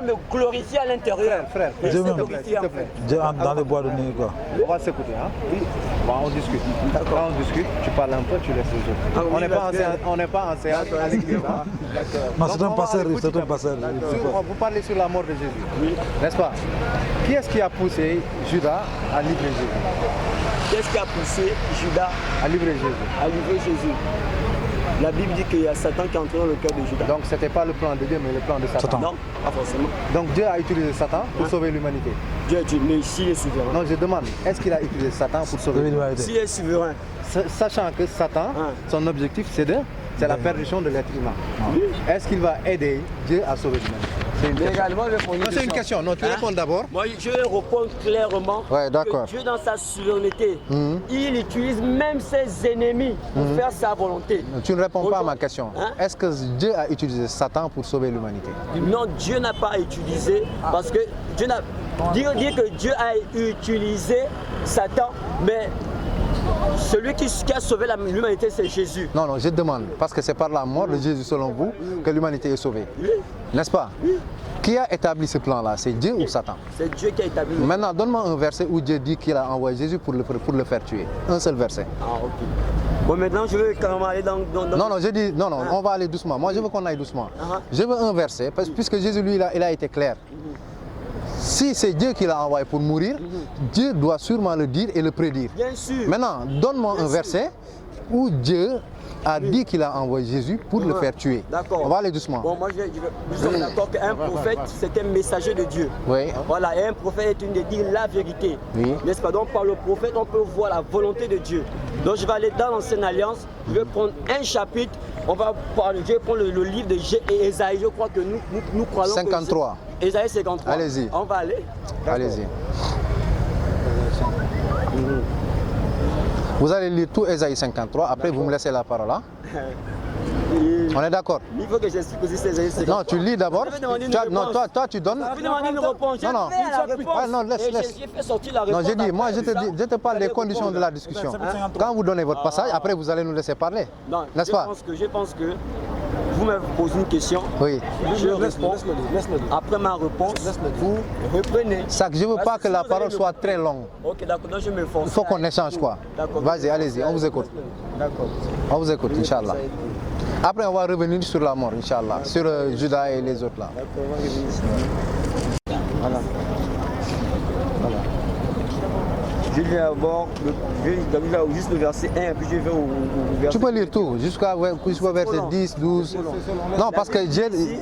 me glorifier à l'intérieur. Frère, Dieu s'il me te plaît, s'il te plaît. Dieu entre dans le bois de nuit, quoi. On va s'écouter, hein? Oui. Bon, on discute. Quand on discute, tu parles un peu, tu laisses les autres. Ah oui, on n'est pas en séance à l'église. Hein? Non, c'est un passeur, c'est un passeur. Vous parlez sur la mort de Jésus, oui. N'est-ce pas? Qui est-ce qui a poussé Judas à livrer Jésus? Qu'est-ce qui a poussé Judas à livrer Jésus? À livrer Jésus. La Bible dit qu'il y a Satan qui est entré dans le cœur de Judas. Donc ce n'était pas le plan de Dieu, mais le plan de Satan. Non, pas forcément. Donc Dieu a utilisé Satan pour sauver l'humanité. Dieu a utilisé, mais s'il est souverain. Non, je demande, est-ce qu'il a utilisé Satan pour sauver l'humanité? S'il est souverain. Sachant que Satan, son objectif, c'est la perdition de l'être humain. Est-ce qu'il va aider Dieu à sauver l'humanité? C'est une question. Non, tu réponds d'abord. Moi, je réponds clairement que Dieu, dans sa souveraineté, il utilise même ses ennemis pour faire sa volonté. Tu ne réponds pas à ma question. Est-ce que Dieu a utilisé Satan pour sauver l'humanité? Non, Dieu n'a pas utilisé, parce que Dieu n'a... Dire que Dieu a utilisé Satan, mais celui qui a sauvé l'humanité, c'est Jésus. Non, non, je demande, parce que c'est par la mort de Jésus, selon vous, que l'humanité est sauvée. N'est-ce pas? Qui a établi ce plan-là? C'est Dieu ou Satan? C'est Dieu qui a établi. Maintenant, donne-moi un verset où Dieu dit qu'il a envoyé Jésus pour le faire tuer. Un seul verset. Ah, ok. Bon, maintenant, je veux carrément aller dans... Non, non, je dis, non, non, on va aller doucement. Moi, je veux qu'on aille doucement. Je veux un verset, puisque Jésus, lui, il a été clair. Si c'est Dieu qui l'a envoyé pour mourir, Dieu doit sûrement le dire et le prédire. Bien sûr. Maintenant, donne-moi un verset où Dieu a dit qu'il a envoyé Jésus pour le faire tuer. D'accord. On va aller doucement. Bon, moi, je suis d'accord qu'un prophète, c'est un messager de Dieu. Oui. Voilà, et un prophète est une de dire la vérité. Oui. N'est-ce pas? Donc, par le prophète, on peut voir la volonté de Dieu. Donc, je vais aller dans l'Ancienne Alliance, je vais prendre un chapitre, on va parler, je vais prendre le livre de Ésaïe, je crois que nous croyons 53. Que Ésaïe 53. Allez-y. On va aller. Allez-y. Vous allez lire tout Ésaïe 53, après vous me laissez la parole. Hein? On est d'accord? Il faut que j'explique aussi Ésaïe 53. Non, tu lis d'abord. Non, toi tu donnes. Vous demandez une réponse. Non, non. Non, laisse. J'ai fait sortir la réponse. Non, j'ai dit, moi je te parle des conditions de la discussion. Quand vous donnez votre passage, après vous allez nous laisser parler. N'est-ce pas? Je pense que vous me posez une question. Oui. Je réponds. Après ma réponse, vous reprenez. Ça, je ne veux pas que la parole soit très longue. Ok, d'accord, donc je me force. Il faut qu'on échange quoi. Vas-y, allez-y, on vous écoute. D'accord. On vous écoute, Inch'Allah. Après, on va revenir sur la mort, Inch'Allah, sur Judas et les autres là. D'accord, on va revenir ici. Voilà. Je lis d'abord juste le verset 1 et puis je vais au verset... Tu peux lire tout, jusqu'au verset 10, 12. Non, parce que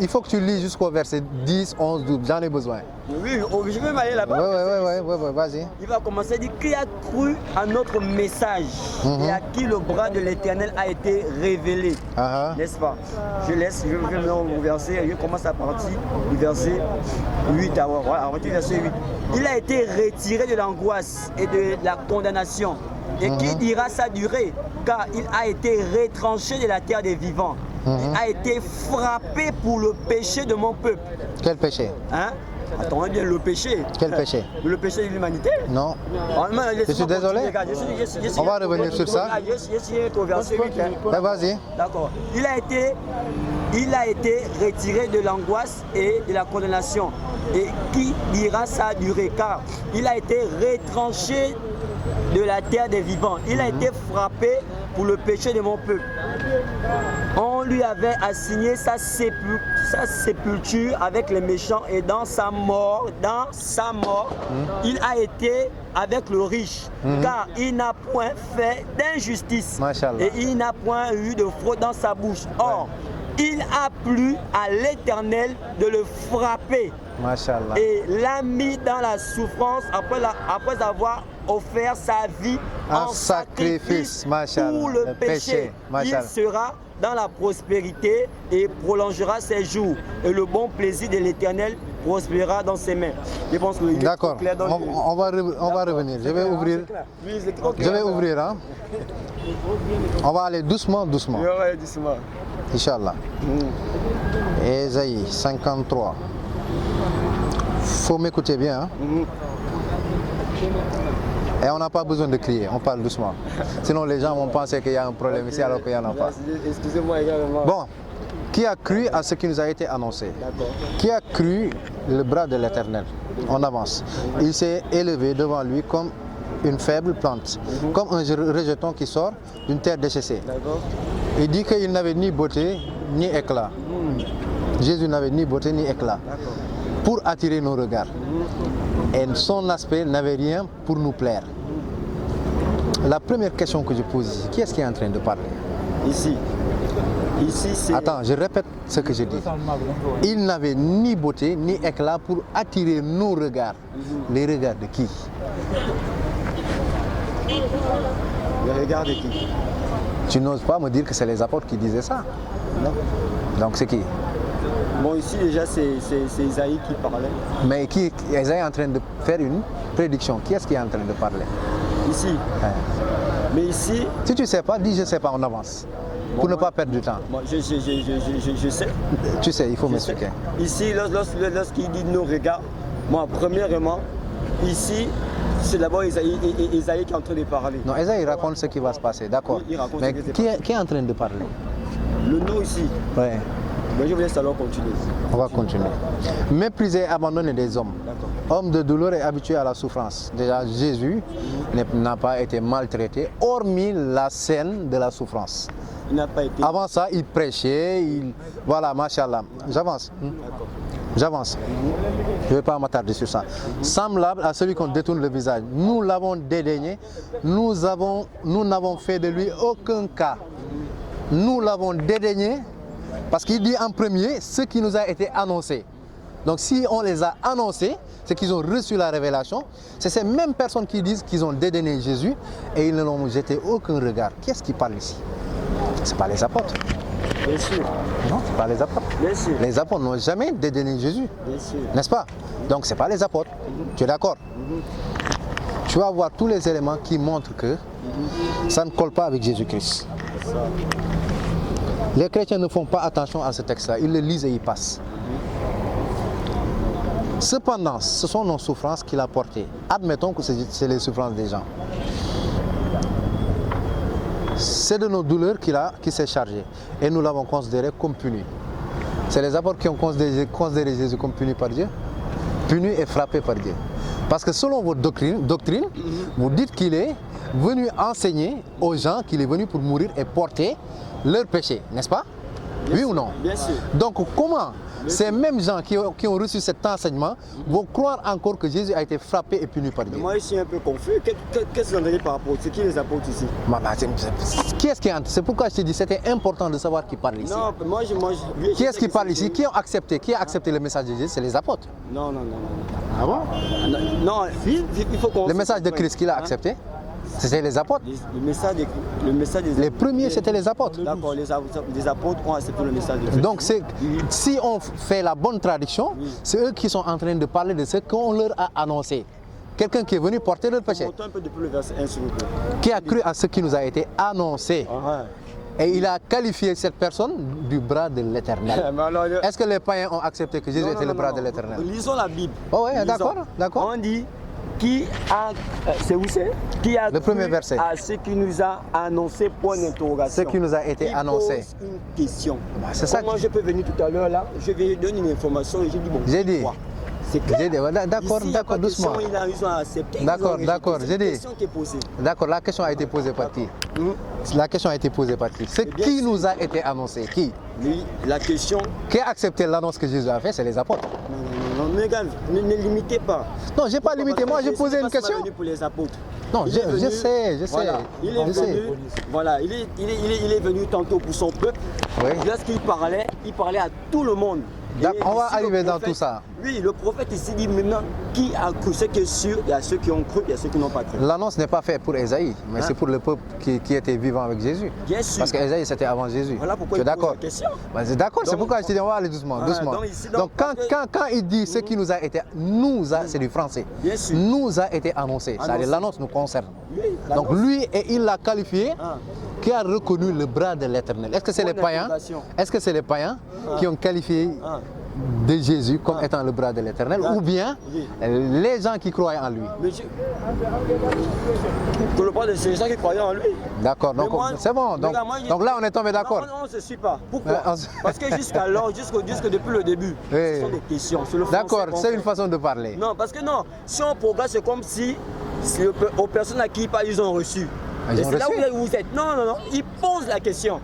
il faut que tu lis jusqu'au verset 10, 11, 12. J'en ai besoin. Oui, je vais m'aller là-bas. Oui, vas-y. Il va commencer à dire qui a cru à notre message et à qui le bras de l'Éternel a été révélé. N'est-ce pas? Je vais au verset, je commence à partir du verset 8. Voilà, à partir du verset 8. Il a été retiré de l'angoisse et de la condamnation. Et qui dira sa durée? Car il a été retranché de la terre des vivants. Il a été frappé pour le péché de mon peuple. Quel péché? Hein? Attendez bien, le péché. Quel péché? Le péché de l'humanité? Non. Je suis désolé. On va revenir sur ça. Au verset 8. Vas-y. D'accord. Il a été retiré de l'angoisse et de la condamnation. Et qui dira sa durée? Car il a été retranché de la terre des vivants. Il a été frappé pour le péché de mon peuple. On lui avait assigné sa sépulture avec les méchants et dans sa mort, il a été avec le riche, car il n'a point fait d'injustice et il n'a point eu de fraude dans sa bouche. Or, il a plu à l'Éternel de le frapper et l'a mis dans la souffrance après avoir offert sa vie en sacrifice pour le péché. Il sera dans la prospérité et prolongera ses jours. Et le bon plaisir de l'Éternel prospérera dans ses mains. Je pense que d'accord, on va revenir. Je vais ouvrir. Hein. On va aller doucement. Inch'Allah. Ésaïe 53. Faut m'écouter bien. Hein. Et on n'a pas besoin de crier, on parle doucement. Sinon les gens vont penser qu'il y a un problème ici alors qu'il n'y en a pas. Excusez-moi également. Bon, Qui a cru à ce qui nous a été annoncé? D'accord. Qui a cru le bras de l'Éternel? On avance. Il s'est élevé devant lui comme une faible plante, comme un rejeton qui sort d'une terre desséchée. D'accord. Il dit qu'il n'avait ni beauté ni éclat. Jésus n'avait ni beauté ni éclat D'accord. pour attirer nos regards. Et son aspect n'avait rien pour nous plaire. La première question que je pose ici, qui est-ce qui est en train de parler? Ici. Ici, c'est... Attends, je répète ce que je dis. Il n'avait ni beauté ni éclat pour attirer nos regards. Les regards de qui? Le regard de qui? Tu n'oses pas me dire que c'est les apôtres qui disaient ça. Non. Donc c'est qui? Bon, ici, déjà, c'est Isaïe qui parlait. Mais qui Isaïe est en train de faire une prédiction. Qui est-ce qui est en train de parler? Ici. Hein. Mais ici... Si tu ne sais pas, dis je ne sais pas, on avance. Pour ne pas perdre du temps. Moi, je sais. Tu sais, il faut Je sais. m'expliquer. Ici, lorsqu'il dit nos regards, moi, premièrement, ici, c'est d'abord Isaïe qui est en train de parler. Non, Isaïe raconte ce qui va se passer, d'accord. Oui, il raconte Mais ce qui s'est qui est en train de parler? Le nom ici, Ouais, ben, je vous laisse alors continuer. on va continuer. Méprisé et abandonné des hommes. D'accord. Homme de douleur et habitué à la souffrance. Déjà, Jésus n'a pas été maltraité, hormis la scène de la souffrance. Il n'a pas été... Avant ça, il prêchait, voilà, machallah. J'avance. D'accord. J'avance. Je ne vais pas m'attarder sur ça. Semblable à celui qu'on détourne le visage. Nous l'avons dédaigné. Nous n'avons fait de lui aucun cas. Nous l'avons dédaigné parce qu'il dit en premier ce qui nous a été annoncé. Donc si on les a annoncés, c'est qu'ils ont reçu la révélation. C'est ces mêmes personnes qui disent qu'ils ont dédaigné Jésus et ils ne l'ont jeté aucun regard. Qui est-ce qui parle ici? Ce n'est pas les apôtres. Bien sûr. Non, ce n'est pas les apôtres. Bien sûr. Les apôtres n'ont jamais dédaigné Jésus. Bien sûr. N'est-ce pas? Donc ce n'est pas les apôtres. Tu es d'accord? Tu vas voir tous les éléments qui montrent que ça ne colle pas avec Jésus-Christ. Les chrétiens ne font pas attention à ce texte-là. Ils le lisent et ils passent. Cependant, ce sont nos souffrances qu'il a portées. Admettons que c'est les souffrances des gens. C'est de nos douleurs qu'il s'est chargé. Et nous l'avons considéré comme puni. C'est les apôtres qui ont considéré Jésus comme puni par Dieu. Puni et frappé par Dieu. Parce que selon votre doctrine, vous dites qu'il est venu enseigner aux gens qu'il est venu pour mourir et porter leurs péchés. N'est-ce pas? Oui ou non? Bien sûr. Donc comment ces mêmes gens qui ont reçu cet enseignement vont croire encore que Jésus a été frappé et puni par Dieu? Moi, je suis un peu confus. Qu'est-ce que vous entendez par rapport? C'est qui les apôtres ici? Qui est-ce qui entre? C'est pourquoi je te dis c'était important de savoir qui parle ici. Non, moi, Qui est-ce qui parle ici? Qui a accepté le message de Jésus? C'est les apôtres. Non. Ah bon? Non, il faut qu'on... Le message de Christ qu'il a accepté, c'était les apôtres. Le message des... Les premiers, c'était les apôtres. D'accord, les apôtres ont accepté le message de Christ. Donc, si on fait la bonne traduction, c'est eux qui sont en train de parler de ce qu'on leur a annoncé. Quelqu'un qui est venu porter leur péché. Montons un peu depuis le verset 1, s'il vous plaît. Qui a cru à ce qui nous a été annoncé. Et il a qualifié cette personne du bras de l'Éternel. Est-ce que les païens ont accepté que Jésus était le bras de l'Éternel? Lisons la Bible. Oh oui, d'accord. On dit qui a... C'est où c'est? Qui a le premier verset. À ce qui nous a annoncé, point d'interrogation. Ce qui nous a été annoncé. Pose une question. C'est ça. Comment je peux venir tout à l'heure là? Je vais donner une information et je dis bon. J'ai dit. C'est clair. D'accord, doucement. Ils ont accepté. D'accord, j'ai dit. C'est une question qui est posée. D'accord, la question a été posée par qui? La question a été posée par qui? Ce qui nous a été annoncé, qui? Oui, la question... Qui a accepté l'annonce que Jésus a fait, c'est les apôtres. Non, mais gars, ne limitez pas. Non, je n'ai pas limité, moi j'ai posé une question. Pour les apôtres. Non, je sais. Voilà, il est venu tantôt pour son peuple. Oui. Lorsqu'il parlait, il parlait à tout le monde. On va arriver dans tout ça. Oui, le prophète ici dit maintenant qui a cru. Ce qui est sûr, il y a ceux qui ont cru, il y a ceux qui n'ont pas cru. L'annonce n'est pas faite pour Esaïe, mais c'est pour le peuple qui était vivant avec Jésus. Bien sûr. Parce qu'Esaïe c'était avant Jésus. Voilà pourquoi tu es d'accord? C'est d'accord, c'est pourquoi je te dis on va aller doucement. Donc quand il dit ce qui nous a été, c'est du français. Bien sûr. Nous a été annoncé. C'est-à-dire l'annonce nous concerne. Oui, donc lui, et il l'a qualifié. Qui a reconnu le bras de l'Éternel? Est-ce que c'est les païens? Est-ce que c'est les païens qui ont qualifié de Jésus comme étant le bras de l'Éternel, ou bien les gens qui croyaient en lui. Que le bras de ces gens qui croyaient en lui. D'accord, donc c'est bon. Donc là, on est tombé d'accord. Non, on ne se suit pas. Pourquoi? Parce que jusqu'alors, jusque depuis le début, ce sont des questions. D'accord, c'est une façon de parler. Non, parce que non, si on progresse, c'est comme si aux personnes à qui ils parlent, ils ont reçu. Et c'est là où vous êtes. Non, ils posent la question.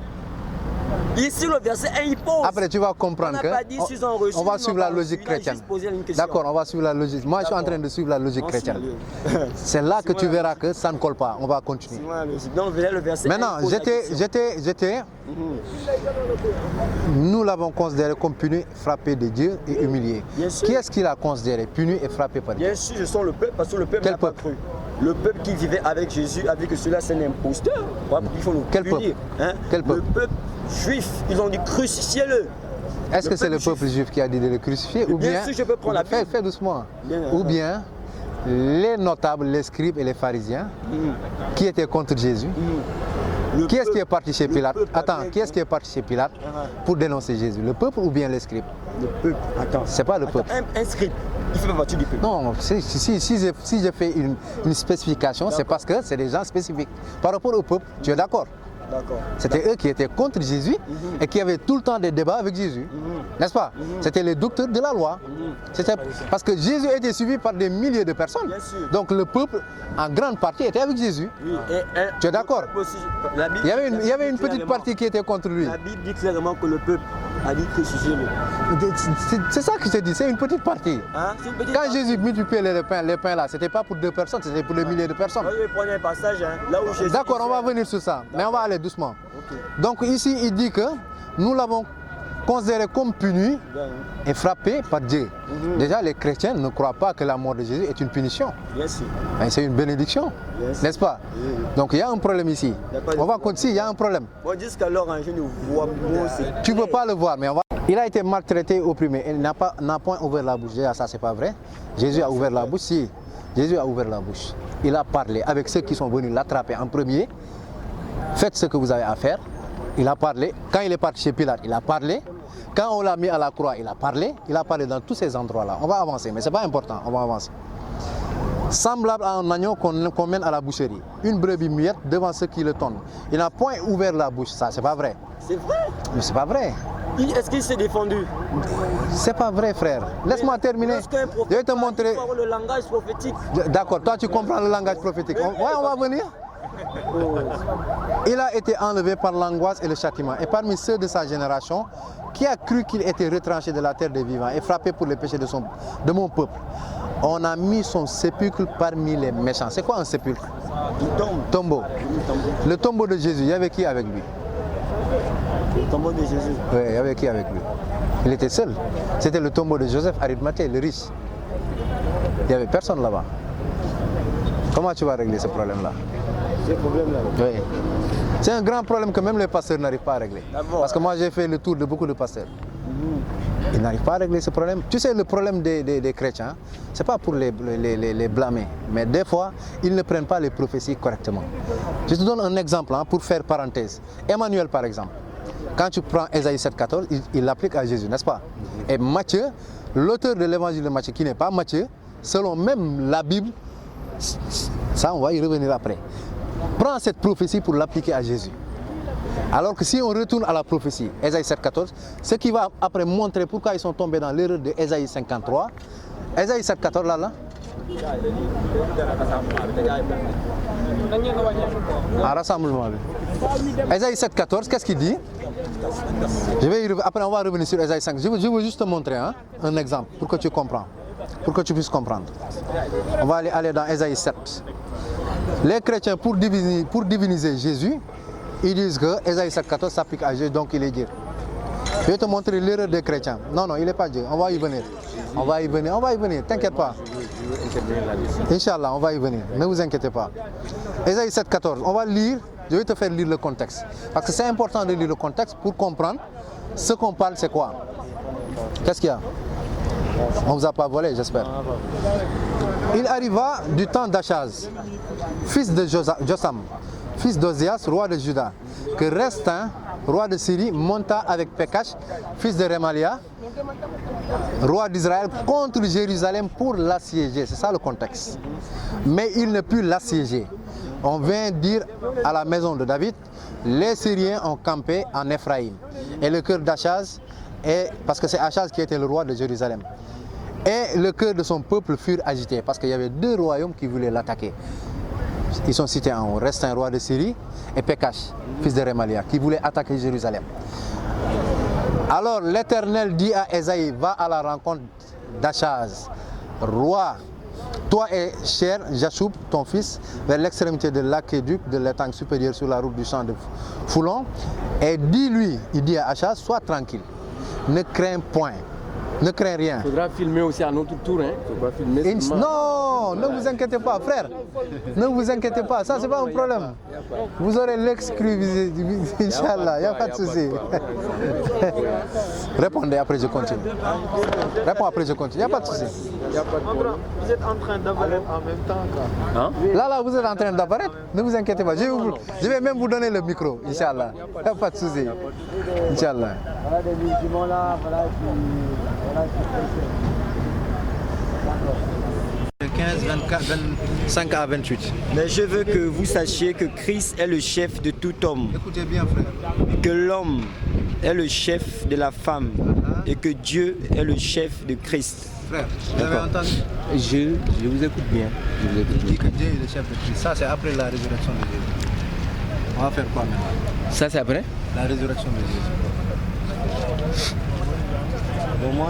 Ici, le verset 1, il pose. Après, tu vas comprendre que on va suivre la logique chrétienne. D'accord, on va suivre la logique. Moi, je suis en train de suivre la logique chrétienne. C'est là que tu verras que ça ne colle pas. On va continuer. Maintenant, nous l'avons considéré comme puni, frappé de Dieu et humilié. Qui est-ce qui l'a considéré puni et frappé par Dieu? Bien sûr, ce sont le peuple, parce que le peuple n'a pas cru. Le peuple qui vivait avec Jésus a vu que celui-là c'est un imposteur. Il faut nous punir. Quel peuple? Le peuple juif, ils ont dit crucifiez-le. Est-ce que c'est le peuple juif qui a dit de le crucifier ou bien sûr, je peux prendre la Bible. Fais doucement. Ou bien les notables, les scribes et les pharisiens qui étaient contre Jésus. Qui est-ce qui est parti chez Pilate? Attends, qui est-ce qui est parti chez Pilate pour dénoncer Jésus? Le peuple ou bien les scribes? Le peuple. Attends. C'est pas le peuple. Un scribe, il fait pas partie du peuple. Non, si j'ai fait une spécification, c'est parce que c'est des gens spécifiques. Par rapport au peuple, tu es d'accord? C'était eux qui étaient contre Jésus et qui avaient tout le temps des débats avec Jésus. N'est-ce pas? C'était les docteurs de la loi. Parce que Jésus était suivi par des milliers de personnes. Donc le peuple, en grande partie, était avec Jésus. Tu es d'accord? Il y avait une petite partie qui était contre lui. La Bible dit clairement que le peuple a dit crucifiez-le. C'est ça que je te dis, c'est une petite partie. Quand Jésus multipliait les pains là, c'était pas pour 2 personnes, c'était pour des milliers de personnes. Je vais prendre un passage là où Jésus. D'accord, on va venir sur ça, mais on va aller doucement. Donc ici, il dit que nous l'avons considéré comme puni et frappé par Dieu. Déjà, les chrétiens ne croient pas que la mort de Jésus est une punition. Mais c'est une bénédiction, n'est-ce pas? Donc il y a un problème ici. On va continuer, il y a un problème. Moi, jusqu'alors, je ne vois pas. Tu ne peux pas le voir, mais on va. Il a été maltraité, opprimé. Il n'a point ouvert la bouche. Déjà, ça, c'est pas vrai. Jésus a ouvert la bouche. Si, Jésus a ouvert la bouche. Il a parlé avec ceux qui sont venus l'attraper en premier. Faites ce que vous avez à faire. Il a parlé. Quand il est parti chez Pilate, il a parlé. Quand on l'a mis à la croix, il a parlé. Il a parlé dans tous ces endroits-là. On va avancer, mais ce n'est pas important. On va avancer. Semblable à un agneau qu'on mène à la boucherie. Une brebis muette devant ceux qui le tonnent. Il n'a point ouvert la bouche. Ça, c'est pas vrai. C'est vrai? Mais c'est pas vrai. Est-ce qu'il s'est défendu? C'est pas vrai, frère. Laisse-moi terminer. Je vais te montrer. Le langage prophétique. D'accord, toi tu comprends le langage prophétique. Ouais, on va venir. Il a été enlevé par l'angoisse et le châtiment. Et parmi ceux de sa génération, qui a cru qu'il était retranché de la terre des vivants et frappé pour les péchés de mon peuple, on a mis son sépulcre parmi les méchants. C'est quoi un sépulcre? Tombeau. Le tombeau de Jésus, il y avait qui avec lui? Le tombeau de Jésus. Oui, il y avait qui avec lui? Il était seul. C'était le tombeau de Joseph Arimathée, le riche. Il n'y avait personne là-bas. Comment tu vas régler ce problème-là? Ce problème-là? Oui. C'est un grand problème que même les pasteurs n'arrivent pas à régler. Parce que moi j'ai fait le tour de beaucoup de pasteurs. Ils n'arrivent pas à régler ce problème. Tu sais, le problème des chrétiens, ce n'est pas pour les blâmer. Mais des fois, ils ne prennent pas les prophéties correctement. Je te donne un exemple pour faire parenthèse. Emmanuel, par exemple. Quand tu prends Ésaïe 7,14, il l'applique à Jésus, n'est-ce pas? Et Matthieu, l'auteur de l'évangile de Matthieu, qui n'est pas Matthieu, selon même la Bible, ça on va y revenir après, prend cette prophétie pour l'appliquer à Jésus. Alors que si on retourne à la prophétie, Ésaïe 7,14, ce qui va après montrer pourquoi ils sont tombés dans l'erreur de Ésaïe 53. Ésaïe 7,14 là. Un rassemblement. Ésaïe 7,14, qu'est-ce qu'il dit? Après on va revenir sur Ésaïe 5. Je veux juste te montrer un exemple pour que tu comprends, pour que tu puisses comprendre. On va aller dans Ésaïe 7. Les chrétiens, pour diviniser Jésus, ils disent que Ésaïe 7,14 s'applique à Jésus, donc il est Dieu. Je vais te montrer l'erreur des chrétiens. Non, il n'est pas Dieu. On va y venir. On va y venir. T'inquiète pas. Inch'Allah, on va y venir. Ne vous inquiétez pas. Ésaïe 7,14. On va lire. Je vais te faire lire le contexte. Parce que c'est important de lire le contexte pour comprendre ce qu'on parle, c'est quoi. Qu'est-ce qu'il y a? On ne vous a pas volé, j'espère. Il arriva du temps d'Achaz, fils de Jotham, fils d'Ozias, roi de Juda, que Restin, roi de Syrie, monta avec Pekash, fils de Remalia, roi d'Israël, contre Jérusalem pour l'assiéger. C'est ça le contexte. Mais il ne put l'assiéger. On vient dire à la maison de David, les Syriens ont campé en Éphraïm. Et le cœur d'Achaz, parce que c'est Achaz qui était le roi de Jérusalem. Et le cœur de son peuple fut agité, parce qu'il y avait deux royaumes qui voulaient l'attaquer. Ils sont cités en haut, Restin, roi de Syrie, et Pekash, fils de Remalia, qui voulait attaquer Jérusalem. Alors l'Éternel dit à Ésaïe, va à la rencontre d'Achaz, roi. Toi et cher Jachoub, ton fils, vers l'extrémité de l'aqueduc de l'étang supérieur sur la route du champ de Foulon, et dis-lui, il dit à Achaz, sois tranquille, ne crains point, ne crains rien. Il faudra filmer aussi à notre tour, hein. Faudra filmer non, ne vous inquiétez pas, frère, ne vous inquiétez pas, ça c'est pas un problème. Vous aurez l'exclusivité, Inch'Allah, il n'y a pas de souci. Répondez, après je continue. Réponds, après je continue, il n'y a pas de souci. Vous êtes en train d'apparaître en même temps. Hein? Là, vous êtes en train d'apparaître, ne vous inquiétez pas. Je vais même vous donner le micro, Inch'Allah. Il n'y a pas de souci. Inch'Allah. Voilà des musulmans là, voilà qui... 15, 24, 25 à 28. Mais je veux que vous sachiez que Christ est le chef de tout homme. Écoutez bien, frère. Que l'homme est le chef de la femme. Et que Dieu est le chef de Christ. Frère, vous avez entendu? Je vous écoute bien. Je vous écoute Il dit que Dieu est le chef de Christ. Ça, c'est après la résurrection de Jésus. On va faire quoi maintenant? Ça, c'est après? La résurrection de Jésus. Bon, moi,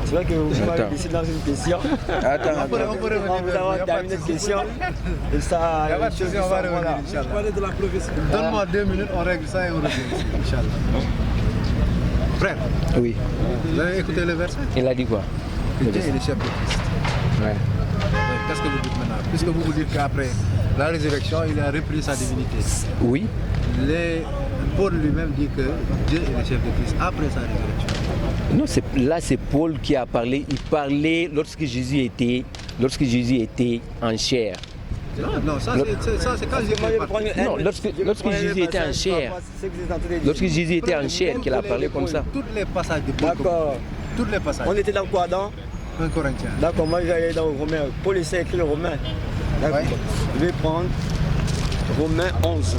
c'est vrai que vous m'avez laissé dans une question. Attends, On peut revenir. Vous avez terminé cette question. Et ça, Il n'y a pas de souci, on va revenir, Inch'Allah. Donne-moi 2 minutes, on règle ça et on revient ici, Inch'Allah. Frère, oui. vous avez écouté le verset? Il a dit quoi? Que Dieu est le chef de Christ. Ouais. Qu'est-ce que vous dites maintenant? Puisque vous vous dites qu'après la résurrection, il a repris sa divinité. Oui. Paul lui-même dit que Dieu est le chef de Christ après sa résurrection. Non, là c'est Paul qui a parlé. Il parlait lorsque Jésus était en chair. Non, ça c'est quand Jésus Non, lorsque Jésus était en chair. Lorsque Jésus était en chair, qu'il a parlé comme ça. Tous les passages de Paul. D'accord. Tous les passages. On était dans quoi? Dans 1 Corinthiens. D'accord, moi j'allais dans Romains. Paul essaie d'écrire Romains. D'accord. Ouais. Je vais prendre Romains 11.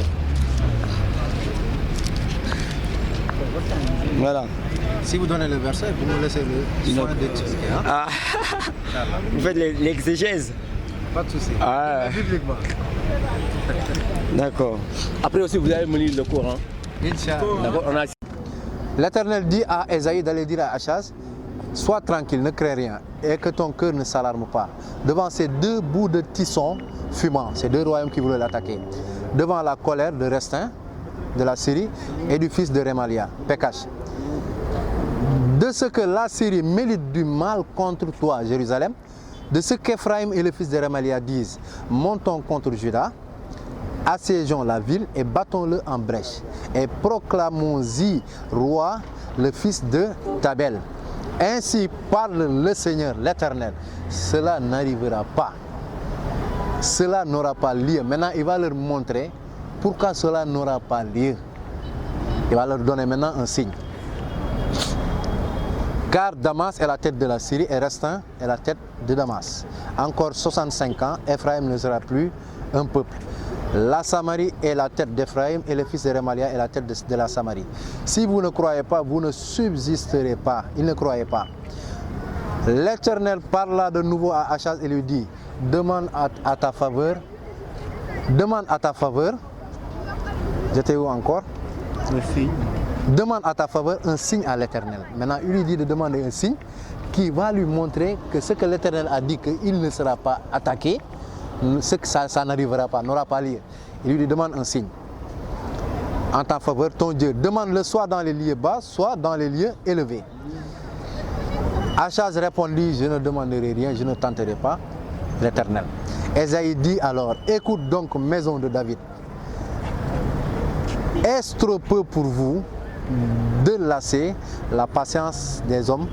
Voilà. Si vous donnez le verset, vous me laissez le soin d'expliquer. Hein? Ah. Vous faites l'exégèse. Pas de souci. Ah. Bibliquement. D'accord. Après aussi, vous allez me lire le Coran. Inch'Allah. D'accord? L'Éternel dit à Ésaïe d'aller dire à Achaz, sois tranquille, ne crains rien, et que ton cœur ne s'alarme pas. Devant ces deux bouts de tison fumants, ces deux royaumes qui voulaient l'attaquer, devant la colère de Restin, de la Syrie, et du fils de Remalia, Pekash. De ce que la Syrie mérite du mal contre toi, Jérusalem, de ce qu'Éphraïm et le fils de Remalia disent, montons contre Juda, assiégeons la ville et battons-le en brèche, et proclamons-y roi, le fils de Tabel. Ainsi parle le Seigneur, l'Éternel. Cela n'arrivera pas. Cela n'aura pas lieu. Maintenant, il va leur montrer pourquoi cela n'aura pas lieu. Il va leur donner maintenant un signe. Car Damas est la tête de la Syrie et Restin est la tête de Damas. Encore 65 ans, Éphraïm ne sera plus un peuple. La Samarie est la tête d'Éphraïm et le fils de Remalia est la tête de la Samarie. Si vous ne croyez pas, vous ne subsisterez pas. Il ne croyait pas. L'Éternel parla de nouveau à Achaz et lui dit, demande à ta faveur. J'étais où encore? Demande à ta faveur un signe à l'Éternel. Maintenant, il lui dit de demander un signe qui va lui montrer que ce que l'Éternel a dit, qu'il ne sera pas attaqué, ce que ça n'arrivera pas, n'aura pas lieu. Il lui demande un signe. En ta faveur, ton Dieu. Demande-le soit dans les lieux bas, soit dans les lieux élevés. Achaz répondit, je ne demanderai rien, je ne tenterai pas l'Éternel. Ésaïe dit alors, écoute donc, maison de David. Est-ce trop peu pour vous de lasser la patience des hommes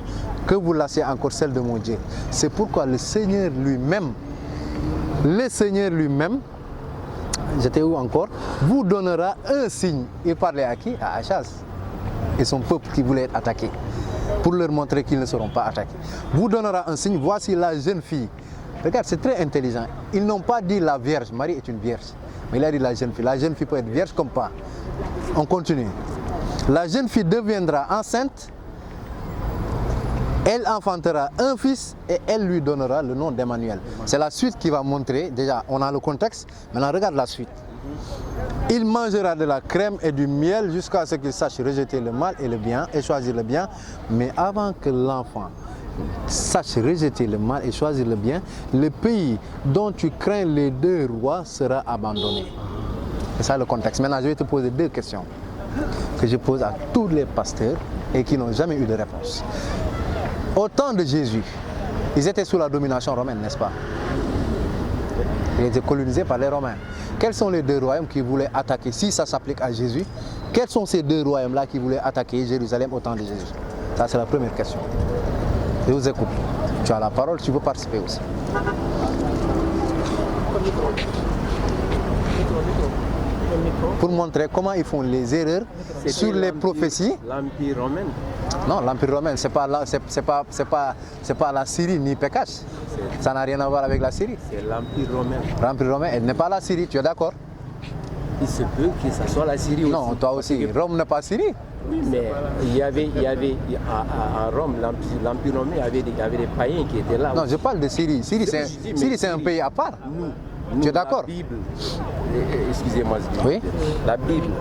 que vous lassez encore celle de mon Dieu? C'est pourquoi le Seigneur lui-même j'étais où encore? Vous donnera un signe. Il parlait à qui? À Achaz et son peuple qui voulait être attaqué, pour leur montrer qu'ils ne seront pas attaqués. Vous donnera un signe, voici la jeune fille. Regarde, c'est très intelligent. Ils n'ont pas dit la vierge, Marie est une vierge. Mais il a dit la jeune fille. La jeune fille peut être vierge comme pas. On continue. La jeune fille deviendra enceinte, elle enfantera un fils et elle lui donnera le nom d'Emmanuel. C'est la suite qui va montrer, déjà on a le contexte, maintenant regarde la suite. Il mangera de la crème et du miel jusqu'à ce qu'il sache rejeter le mal et le bien et choisir le bien. Mais avant que l'enfant sache rejeter le mal et choisir le bien, le pays dont tu crains les deux rois sera abandonné. C'est ça le contexte. Maintenant, je vais te poser deux questions que je pose à tous les pasteurs et qui n'ont jamais eu de réponse. Au temps de Jésus, ils étaient sous la domination romaine, n'est-ce pas? Ils étaient colonisés par les Romains. Quels sont les deux royaumes qui voulaient attaquer, si ça s'applique à Jésus, quels sont ces deux royaumes-là qui voulaient attaquer Jérusalem au temps de Jésus? Ça, c'est la première question. Je vous écoute. Tu as la parole, tu peux participer aussi. Pour montrer comment ils font les erreurs sur les prophéties. L'Empire romain. Non, l'Empire romain, c'est pas la Syrie ni Pécache. Ça n'a rien à voir avec la Syrie. C'est l'Empire romain. L'Empire romain, elle n'est pas la Syrie, tu es d'accord? Il se peut que ça soit la Syrie aussi. Non, toi aussi. Rome n'est pas Syrie. Oui, mais il y avait à Rome, l'Empire romain, il y avait des païens qui étaient là. Non, je parle de Syrie. Syrie, c'est un pays à part. Tu es d'accord? La Bible, excusez-moi, oui? La Bible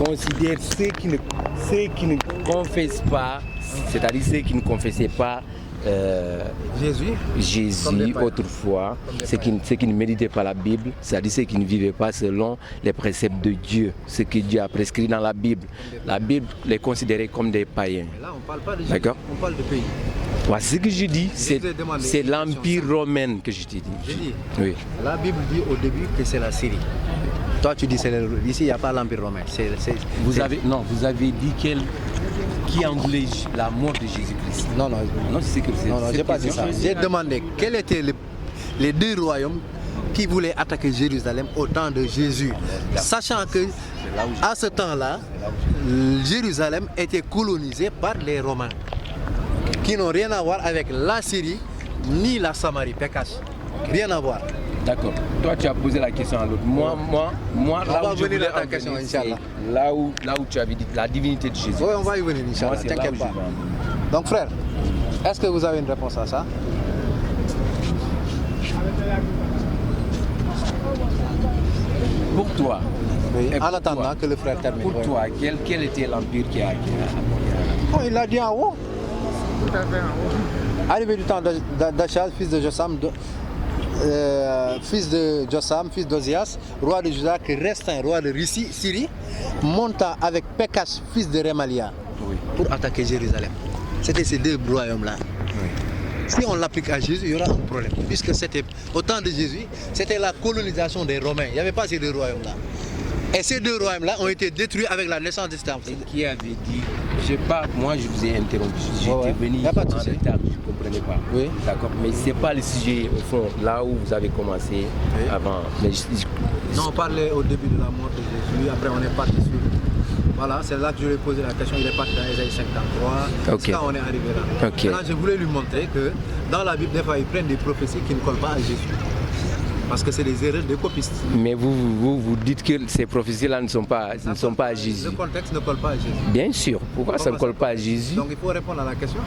considère ceux qui ne confessent pas, c'est-à-dire ceux qui ne confessaient pas Jésus autrefois, ceux qui ne méditaient pas la Bible, c'est-à-dire ceux qui ne vivaient pas selon les préceptes de Dieu, ce que Dieu a prescrit dans la Bible. La Bible les considérait comme des païens. Là, on ne parle pas de Jésus, d'accord? on parle de pays. Ouais, ce que je dis, c'est l'Empire romain que je t'ai dit. Je dis, oui. La Bible dit au début que c'est la Syrie. Toi, tu dis que c'est ici, il n'y a pas l'Empire romain. Vous avez dit qui en voulait la mort de Jésus-Christ. Non, c'est que c'est. Non, je n'ai pas dit ça. J'ai demandé quels étaient les deux royaumes qui voulaient attaquer Jérusalem au temps de Jésus. Sachant que à ce temps-là, Jérusalem était colonisée par les Romains, qui n'ont rien à voir avec la Syrie ni la Samarie, Pécache. Rien à voir. D'accord. Toi, tu as posé la question à l'autre. Moi, là où je voulais en venir, c'est là où tu avais dit la divinité de Jésus. Oui, on va y venir, Inch'Allah, t'inquiète pas. Donc, frère, est-ce que vous avez une réponse à ça? Pour toi, oui, en attendant que le frère termine. Pour toi, quel était l'empire qui a oh, il l'a dit en haut. Arrivé du temps d'Achaz, fils de Jossam, fils d'Ozias, roi de Juda, qui reste un roi de Syrie, monta avec Pécache, fils de Rémalia, pour attaquer Jérusalem. C'était ces deux royaumes-là. Oui. Si on l'applique à Jésus, il y aura un problème. Puisque c'était, au temps de Jésus, c'était la colonisation des Romains. Il n'y avait pas ces deux royaumes-là. Et ces deux royaumes-là ont été détruits avec la naissance d'Esther. Qui avait dit, je sais pas, moi je vous ai interrompu, j'étais venu en retard, je ne comprenais pas. Oui. D'accord, mais ce n'est pas le sujet au fond, là où vous avez commencé avant. Mais non, on parlait au début de la mort de Jésus, après on est parti sur. Voilà, c'est là que je lui ai posé la question, il est parti dans Ésaïe 53, jusqu'à on est arrivé là. Okay. Là, je voulais lui montrer que dans la Bible, des fois, ils prennent des prophéties qui ne collent pas à Jésus. Parce que c'est des erreurs de copistes. Mais vous dites que ces prophéties-là ne sont pas à Jésus. Le contexte ne colle pas à Jésus. Bien sûr. Pourquoi ça ne colle pas à Jésus? Donc il faut répondre à la question.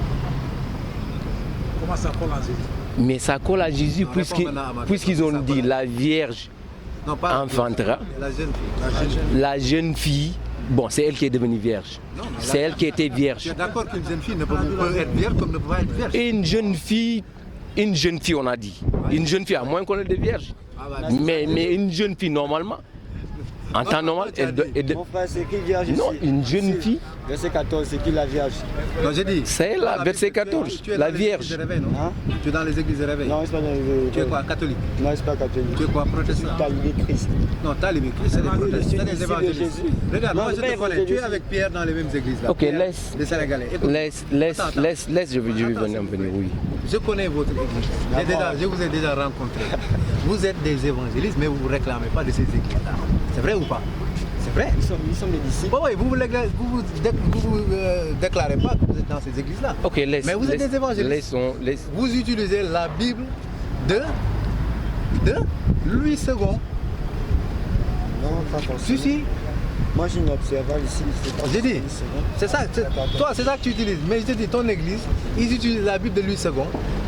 Comment ça colle à Jésus? Mais ça colle à Jésus puisqu'ils ont dit la Vierge enfantera. La jeune fille. Bon, c'est elle qui est devenue vierge. C'est elle qui était vierge. Tu es d'accord qu'une jeune fille ne peut être vierge comme ne peut pas être vierge? Une jeune fille, on a dit. Une jeune fille, à moins qu'on ait des vierges. Mais une jeune fille, normalement. En temps normal, elle doit... Mon frère, c'est qui vierge ici? Non, une jeune fille. Verset 14, c'est qui la vierge? Non, j'ai dit. C'est là, verset 14, Tu es la dans les églises Vierge. de réveil, non? Hein? Tu es dans les églises de réveil. Non, c'est pas dans les... Tu es quoi, catholique? Non, c'est pas catholique. Tu es quoi, protestant? Talibé Christ. Non, talibé Christ, c'est des protestants, c'est des Jésus. évangélistes. Regarde, Non, moi je c'est te pas connais, tu es évangéliste. avec Pierre dans les mêmes églises là. Ok, Pierre, laisse. Les Sénégalais. Écoute, Laisse, je vais venir, oui. je connais votre église. Je vous ai déjà rencontré. Vous êtes des évangélistes, mais vous ne vous réclamez pas de ces églises-là. C'est vrai ou pas? C'est vrai? Nous sommes des disciples. Oui, vous vous déclarez pas que vous êtes dans ces églises-là. Ok, laisse. Mais vous êtes des évangélistes. Laisse. Vous utilisez la Bible de Louis II. Non, pas forcément. Si. Moi, je suis un observateur ici. J'ai dit, c'est ça, toi c'est ça que tu utilises. Mais je te dis, ton église, ils utilisent la Bible de Louis II,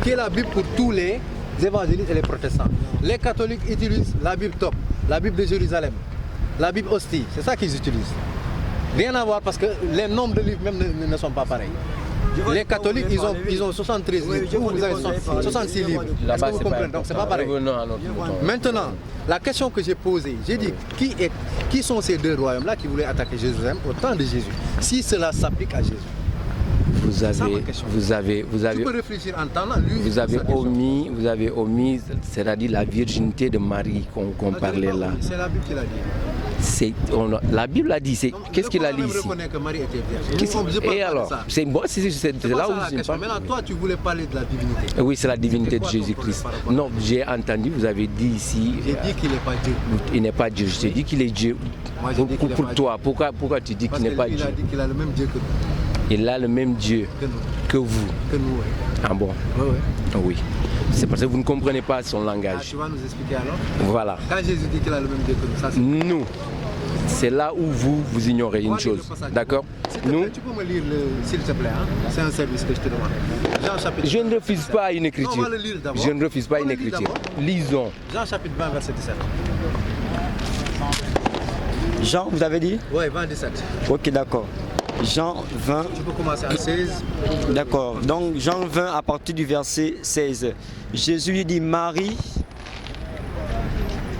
qui est la Bible pour tous les évangélistes et les protestants. Les catholiques utilisent la Bible top, la Bible de Jérusalem, la Bible hostie, c'est ça qu'ils utilisent. Rien à voir parce que les nombres de livres même ne sont pas pareils. Les catholiques, ils ont 73 livres, vous avez 66 livres. Est-ce Là-bas, que vous c'est comprenez? Donc c'est pas pareil. Revenons à notre mouton. Maintenant, la question que j'ai posée, j'ai dit, qui sont ces deux royaumes-là qui voulaient attaquer Jérusalem au temps de Jésus? Si cela s'applique à Jésus. Vous avez Tu peux réfléchir en temps, lui. vous avez omis, c'est-à-dire la virginité de Marie qu'on parlait là. C'est la Bible qui l'a dit. La Bible a dit, qu'est-ce qu'il a dit ici? ici? Reconnaît que Marie était vierge. Et alors, c'est bon, c'est là où je sais pas. Maintenant, toi, tu voulais parler de la divinité. Oui, c'est la divinité de Jésus-Christ. Non, j'ai entendu, vous avez dit ici. J'ai dit qu'il n'est pas Dieu. Il n'est pas Dieu. Je t'ai dit qu'il est Dieu. Moi, j'ai dit qu'il est Pour pas toi, pourquoi tu dis qu'il n'est pas Il Dieu? a dit qu'il a le même Dieu que nous. Il a le même Dieu que vous. Que nous, oui. Ah bon? Oui. Oui. C'est parce que vous ne comprenez pas son Ah, langage. tu vas nous expliquer alors? Voilà. Quand Jésus dit qu'il a le même Dieu que nous, ça c'est... Nous, c'est là où vous ignorez une chose. D'accord? Nous, Tu peux me lire, s'il te plaît, hein? C'est un service que je te demande. Jean chapitre je ne refuse 17. pas une Non, écriture. on va le lire d'abord. Je ne refuse pas On une le lit écriture. d'abord. Lisons. Jean chapitre 20, verset 17. Jean, vous avez dit? Oui, 20, 17. Ok, d'accord. Jean 20, Tu peux commencer à 16. d'accord. Donc Jean 20 à partir du verset 16. Jésus lui dit Marie,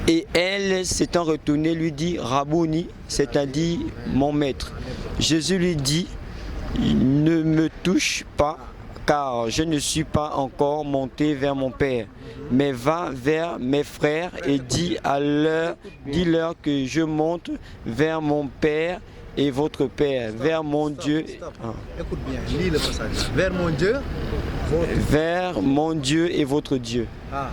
et elle s'étant retournée lui dit Rabouni, c'est-à-dire mon maître. Jésus lui dit ne me touche pas car je ne suis pas encore monté vers mon Père, mais va vers mes frères et dis-leur que je monte vers mon Père et votre Père, vers mon Dieu. Écoute bien, lis le passage. Vers mon Dieu. Vers mon Dieu et votre Dieu. Ah.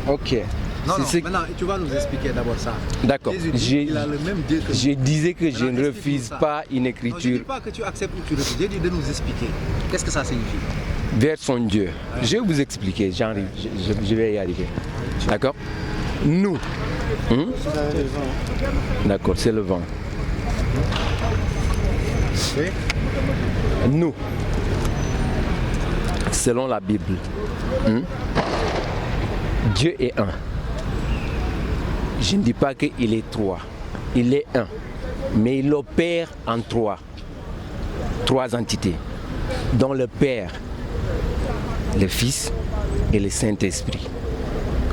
Ok. Non, C'est- maintenant, tu vas nous expliquer d'abord ça. D'accord. Jésus dit qu'il a le même Dieu que nous. Je disais que je Maintenant, ne explique-nous refuse ça. pas une Non, je ne écriture dis pas que tu acceptes ou tu refuses. J'ai dit de nous expliquer. Qu'est-ce que ça signifie? vers son Dieu. Je vais vous expliquer, j'arrive, je vais y arriver. D'accord? Nous. D'accord, c'est le vent. Oui. Nous, selon la Bible, Dieu est un. Je ne dis pas qu'il est trois. Il est un. Mais il opère en trois. Trois entités. Dont le Père, le Fils et le Saint-Esprit.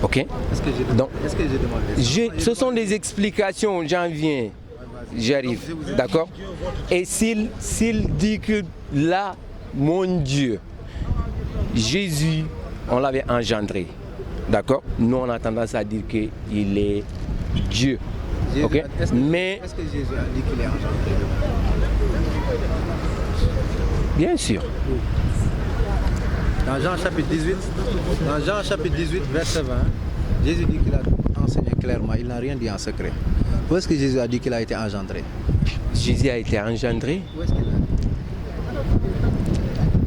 Ok? Est-ce que j'ai Donc, demandé ça? ce sont des explications, j'en viens. J'arrive. D'accord? Et s'il dit que là, mon Dieu, Jésus, on l'avait engendré. D'accord? Nous, on a tendance à dire qu'il est Dieu. Jésus, Ok? Mais, est-ce que Jésus a dit qu'il est engendré? bien sûr. Dans Jean chapitre 18, verset 20, Jésus dit qu'il a enseigné clairement, il n'a rien dit en secret. Où est-ce que Jésus a dit qu'il a été engendré? Jésus a été engendré. Où est-ce qu'il a dit?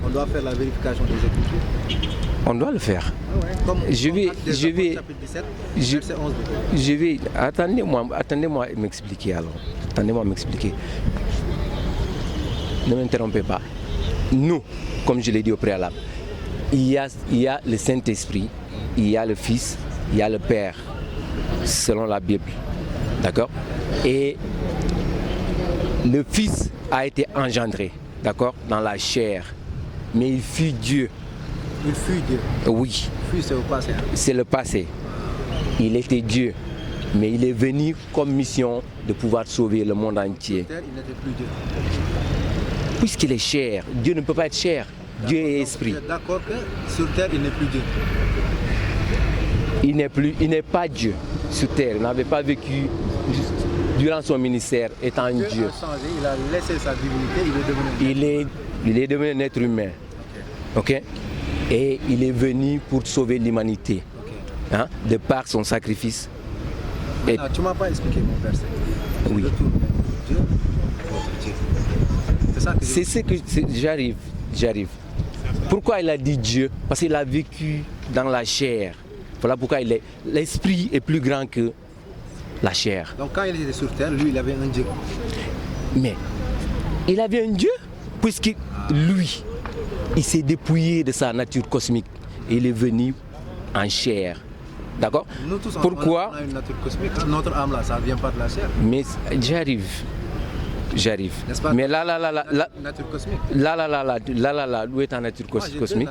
On doit faire la vérification des Écritures. On doit le faire. Comme Je vais- Actes des je Apôtres, vais- chapitre 17, je- verset 11. Je vais. Attendez-moi m'expliquer alors. Attendez-moi m'expliquer. Ne m'interrompez pas. Nous, comme je l'ai dit au préalable, il y a le Saint-Esprit, il y a le Fils, il y a le Père, selon la Bible. D'accord? Et le Fils a été engendré, d'accord, dans la chair. Mais il fut Dieu. Il fut Dieu. Oui, Fut, c'est au passé. c'est le passé. Il était Dieu. Mais il est venu comme mission de pouvoir sauver le monde entier. Sur terre, il n'était plus Dieu. Puisqu'il est chair, Dieu ne peut pas être chair. Dieu est esprit. Vous êtes d'accord que sur terre, il n'est plus Dieu. Il n'est pas Dieu sur terre. Il n'avait pas vécu durant son ministère étant Dieu Dieu. a changé, il a laissé sa divinité, il est devenu Il est devenu un être humain. Ok? Et il est venu pour sauver l'humanité. Hein, de par son sacrifice. Et, Tu ne m'as pas expliqué mon verset. Oui. Dieu, votre Dieu. C'est ça que c'est ce que j'arrive. Pourquoi il a dit Dieu? Parce qu'il a vécu dans la chair. Voilà pourquoi l'esprit est plus grand que la chair. Donc quand il était sur terre, lui, il avait un Dieu. Mais il avait un Dieu, puisque lui, il s'est dépouillé de sa nature cosmique. Et il est venu en chair. D'accord? Nous tous, pourquoi? On a une nature cosmique. Notre âme là, ça ne vient pas de la chair. Mais j'arrive. N'est-ce pas? Mais là, nature cosmique. Là, où est ta nature cosmique?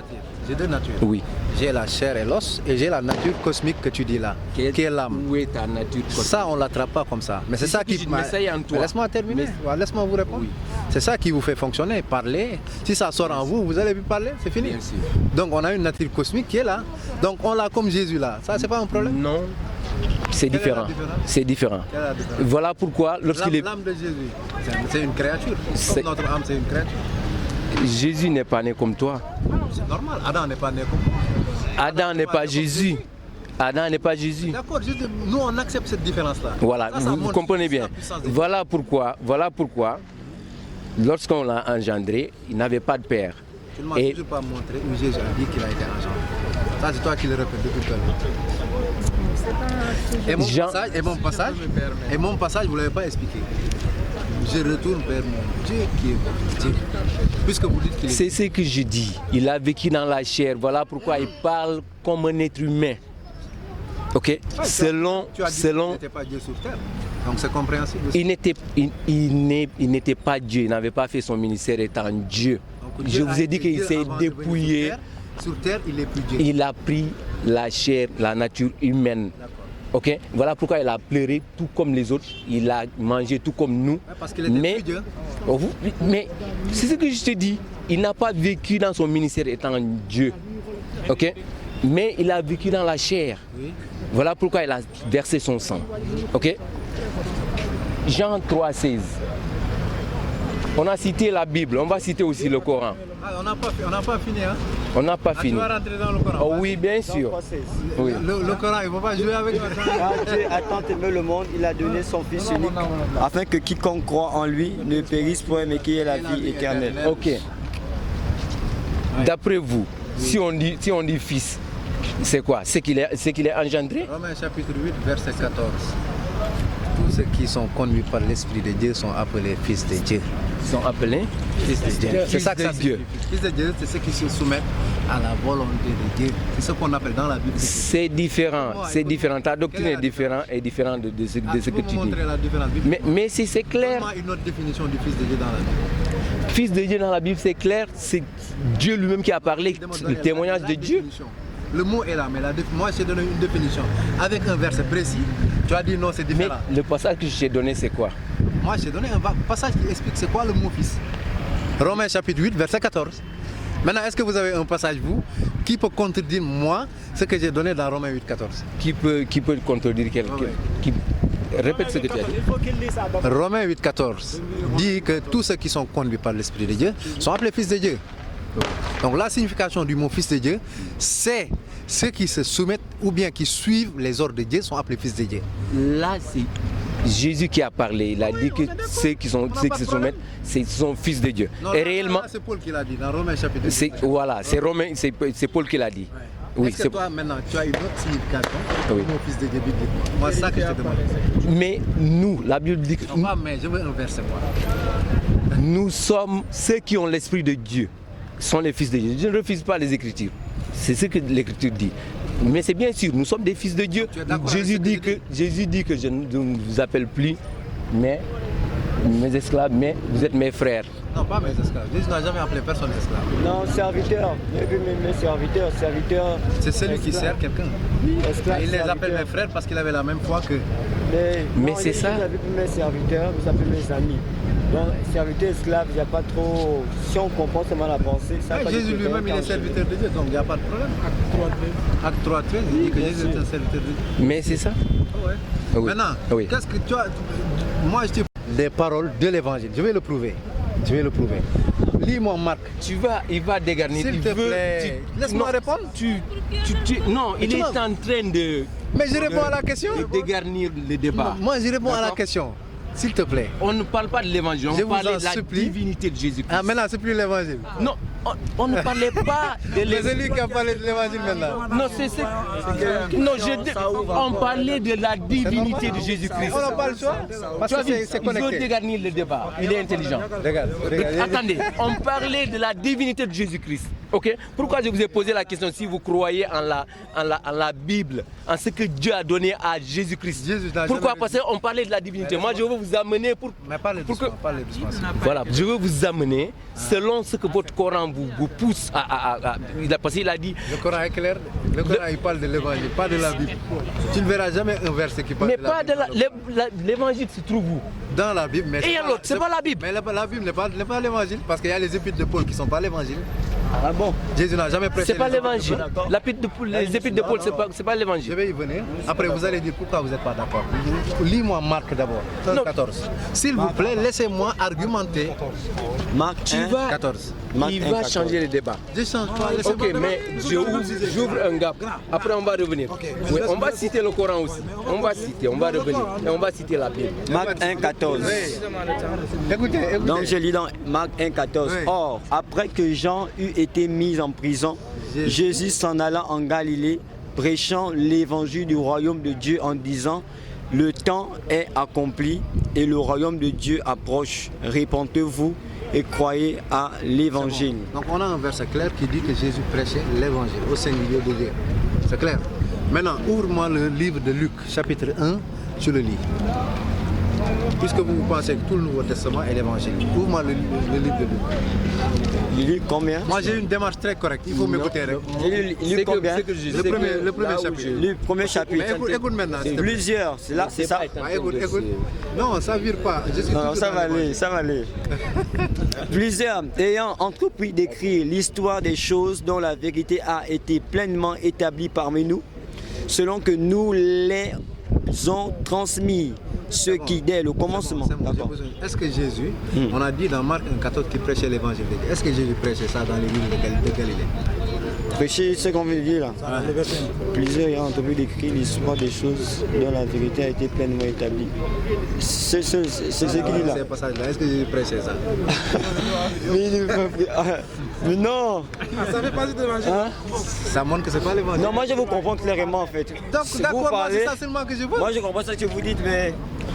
J'ai deux natures. Oui. J'ai la chair et l'os et j'ai la nature cosmique que tu dis là, qui est l'âme. Où est ta nature cosmique? Ça, on ne l'attrape pas comme ça. Mais c'est ça qui... en toi. Laisse-moi terminer. Laisse-moi vous répondre. Oui. C'est ça qui vous fait fonctionner, parler. Si ça sort en vous, vous allez plus parler, c'est fini. Bien sûr. Donc on a une nature cosmique qui est là. Donc on l'a comme Jésus là. Ça, c'est pas un problème? Non. C'est différent. C'est différent. Voilà pourquoi lorsqu'il est... L'âme de Jésus, c'est une créature. Comme notre âme, c'est une créature. Jésus n'est pas né comme toi. C'est normal. Adam n'est pas né comme toi. Adam n'est pas Jésus. Adam n'est pas Jésus. D'accord, nous on accepte cette différence-là. Voilà, vous comprenez bien. Voilà pourquoi, lorsqu'on l'a engendré, il n'avait pas de père. Tu ne m'as toujours pas montré où Jésus a dit qu'il a été engendré. Ça, c'est toi qui le répètes depuis tout à l'heure. Et mon passage, vous ne l'avez pas expliqué. Je retourne vers mon Dieu qui est votre Dieu. Puisque vous dites qu'il est... C'est ce que je dis. Il a vécu dans la chair. Voilà pourquoi il parle comme un être humain. Ok? Selon... Tu as dit qu'il n'était pas Dieu sur terre. Donc c'est compréhensible aussi. Il n'était pas Dieu. Il n'avait pas fait son ministère étant Dieu. Donc, je vous ai dit qu'il s'est dépouillé. Sur terre, il est plus Dieu. Il a pris la chair, la nature humaine. Ok? Voilà pourquoi il a pleuré tout comme les autres. Il a mangé tout comme nous. Parce qu'il était plus Dieu. Mais c'est ce que je te dis. Il n'a pas vécu dans son ministère étant Dieu. Ok? Mais il a vécu dans la chair. Oui. Voilà pourquoi il a versé son sang. Ok? Jean 3,16. On a cité la Bible, on va citer aussi le Coran. Ah, on n'a pas fini, hein? On n'a pas fini. Tu vas rentrer dans le Coran? Oh, oui, bien sûr. Oui. Le Coran, il ne faut pas jouer avec toi. Quand Dieu a tant aimé le monde, il a donné son Fils unique, afin que quiconque croit en lui ne périsse point, mais qu'il ait la vie éternelle. Ok. D'après vous, si on dit fils, c'est quoi? C'est qu'il est engendré? Romains chapitre 8, verset 14. Tous ceux qui sont conduits par l'Esprit de Dieu sont appelés fils de Dieu. Sont appelés fils de Dieu. C'est ça que ça signifie. Fils de Dieu, c'est ceux qui se soumettent à la volonté de Dieu. C'est ce qu'on appelle dans la Bible. C'est différent. Ta doctrine est différente de ce que tu dis. La différence. Mais si c'est clair. Comment une autre définition du fils de Dieu dans la Bible? Fils de Dieu dans la Bible, c'est clair. C'est Dieu lui-même qui a parlé, le témoignage de Dieu. Le mot est là, mais moi j'ai donné une définition. Avec un verset précis, tu as dit non, c'est différent. Mais le passage que je t'ai donné, c'est quoi? Moi j'ai donné un passage qui explique c'est quoi le mot fils. Romains chapitre 8, verset 14. Maintenant, est-ce que vous avez un passage, vous, qui peut contredire moi ce que j'ai donné dans Romains 8, 14? Qui peut contredire quelqu'un? Répète ce que tu as dit. Romains 8, 14 dit que tous ceux qui sont conduits par l'Esprit de Dieu sont appelés fils de Dieu. Donc la signification du mot fils de Dieu, c'est ceux qui se soumettent ou bien qui suivent les ordres de Dieu sont appelés fils de Dieu. Là, c'est Jésus qui a parlé. Il a dit que ceux qui se soumettent, ce sont fils de Dieu. Non, et réellement, c'est Paul qui l'a dit dans Romains chapitre 8. Voilà, c'est Paul qui l'a dit. Ouais. Oui, est-ce que toi maintenant tu as une autre signification du mot fils de Dieu bibliquement? Moi, c'est ça que je te demande. Mais nous, la Bible dit que mais je veux un verset. Nous sommes ceux qui ont l'Esprit de Dieu. Sont les fils de Dieu. Je ne refuse pas les Écritures. C'est ce que l'Écriture dit. Mais c'est bien sûr, nous sommes des fils de Dieu. Jésus dit que je ne vous appelle plus mes esclaves, mais vous êtes mes frères. Non, pas mes esclaves. Jésus n'a jamais appelé personne esclave. Non, serviteur. J'ai vu mes serviteurs, serviteurs. C'est celui qui esclaves. sert quelqu'un. Esclaves, Il les appelle serviteurs. mes frères parce qu'il avait la même foi que. Mais c'est ça. Vous avez mes serviteurs, vous appelez mes amis. Donc, serviteur esclave, il n'y a pas trop. Si on comprend seulement la pensée, ça Ouais, pas Jésus du tout lui-même, il est quand- serviteur de Dieu, donc il n'y a pas de problème. Acte 3, 13, il dit que Jésus est un serviteur de Dieu. Mais c'est ça. Ouais. Oui. Maintenant, Oui. qu'est-ce que tu as. Moi, je te. Des paroles de l'évangile. Je vais le prouver. Je vais le prouver. Lis-moi Marc. Il va dégarnir. S'il il te veut- plaît. Laisse-moi non, répondre. Non, il tu est m'as- en train de. Mais je réponds à la question. De dégarnir le débat. Moi, je réponds à la D'accord. question. S'il te plaît. On ne parle pas de l'évangile, Je on vous parlait en de la supplie. divinité de Jésus-Christ. Ah, maintenant, c'est plus l'évangile. Non, on ne parlait pas de Mais c'est l'évangile. lui qui a parlé de l'évangile maintenant. Non, non, on parlait de la divinité de Jésus-Christ. On n'a pas le choix. Parce Tu as que vu, c'est il veut connecté. dégarnir le débat. Il est intelligent. Regarde. Attendez, on parlait de la divinité de Jésus-Christ. Ok? Pourquoi je vous ai posé la question si vous croyez en la Bible, en ce que Dieu a donné à Jésus-Christ? Jésus n'a Pourquoi? jamais Parce qu'on parlait de la divinité. Moi, je veux vous amener pour. Mais parlez pour que- doucement, parlez doucement. Voilà, je veux vous amener selon ce que votre Coran vous pousse à. Parce qu'il a dit. Le Coran est clair. Le Coran, il parle de l'évangile, pas de la Bible. Tu ne verras jamais un verset qui parle Mais de la pas de Bible. l'évangile se trouve où? Dans la Bible, mais Et l'autre, c'est pas la Bible. Mais la Bible n'est pas l'évangile, parce qu'il y a les épîtres de Paul qui ne sont pas l'évangile. Ah bon? Jésus n'a jamais prêché. C'est pas les épîtres de l'évangile. Paul. Les épîtres de Paul, c'est pas Je l'évangile. vais y venir. Après, vous allez dire pourquoi vous n'êtes pas d'accord. Lis-moi Marc d'abord, Non. 14. S'il vous plaît, laissez-moi argumenter. Marc Tu 1, vas. 14. Marc Il 1, va 14. changer le débat. Je change pas, laissez-moi. Ok, mais j'ouvre un gap. Après, on va revenir. Oui, on va citer le Coran aussi. On va revenir. Et on va citer la Bible. Marc 1, 14. Écoutez. Donc je lis dans Marc 1, 14. Oui. Or, après que Jean eut été mis en prison, Jésus s'en alla en Galilée, prêchant l'évangile du royaume de Dieu en disant: le temps est accompli et le royaume de Dieu approche. Répentez-vous et croyez à l'évangile. Donc on a un verset clair qui dit que Jésus prêchait l'évangile au singulier de Dieu. C'est clair. Maintenant, ouvre-moi le livre de Luc, chapitre 1, je le lis. Puisque vous pensez que tout le Nouveau Testament est l'évangile, ouvre-moi le livre de Luc. Il lit combien? Moi j'ai une démarche très correcte, il faut m'écouter. Il lit combien? Le premier chapitre. Le premier chapitre. Mais écoute maintenant. s'il te plaît. Plusieurs, c'est là, c'est ça. Ah, écoute. Non, ça vire pas. Je suis Non, toujours ça dans va l'évangile. aller, ça va aller. Plusieurs ayant entrepris d'écrire l'histoire des choses dont la vérité a été pleinement établie parmi nous, selon que nous les ont transmis, ceux qui dès le commencement. C'est bon, j'ai D'accord. besoin. Est-ce que Jésus, on a dit dans Marc 1,14 qu'il prêchait l'évangile de Dieu. Est-ce que Jésus prêchait ça dans les villes de Galilée? Prêcher ce qu'on veut dire là. Plusieurs ayant entrepris d'écrire l'histoire des choses dont la vérité a été pleinement établie. C'est ce qu'il dit là. Ces passages-là, est-ce que Jésus prêchait ça? Mais non. Ça fait partie de l'évangile. Hein? Ça montre que c'est pas l'évangile. Non, moi je vous comprends clairement en fait. Donc, Si d'accord, vous moi, parlez, c'est ça seulement que je veux. moi je comprends ce que vous dites, mais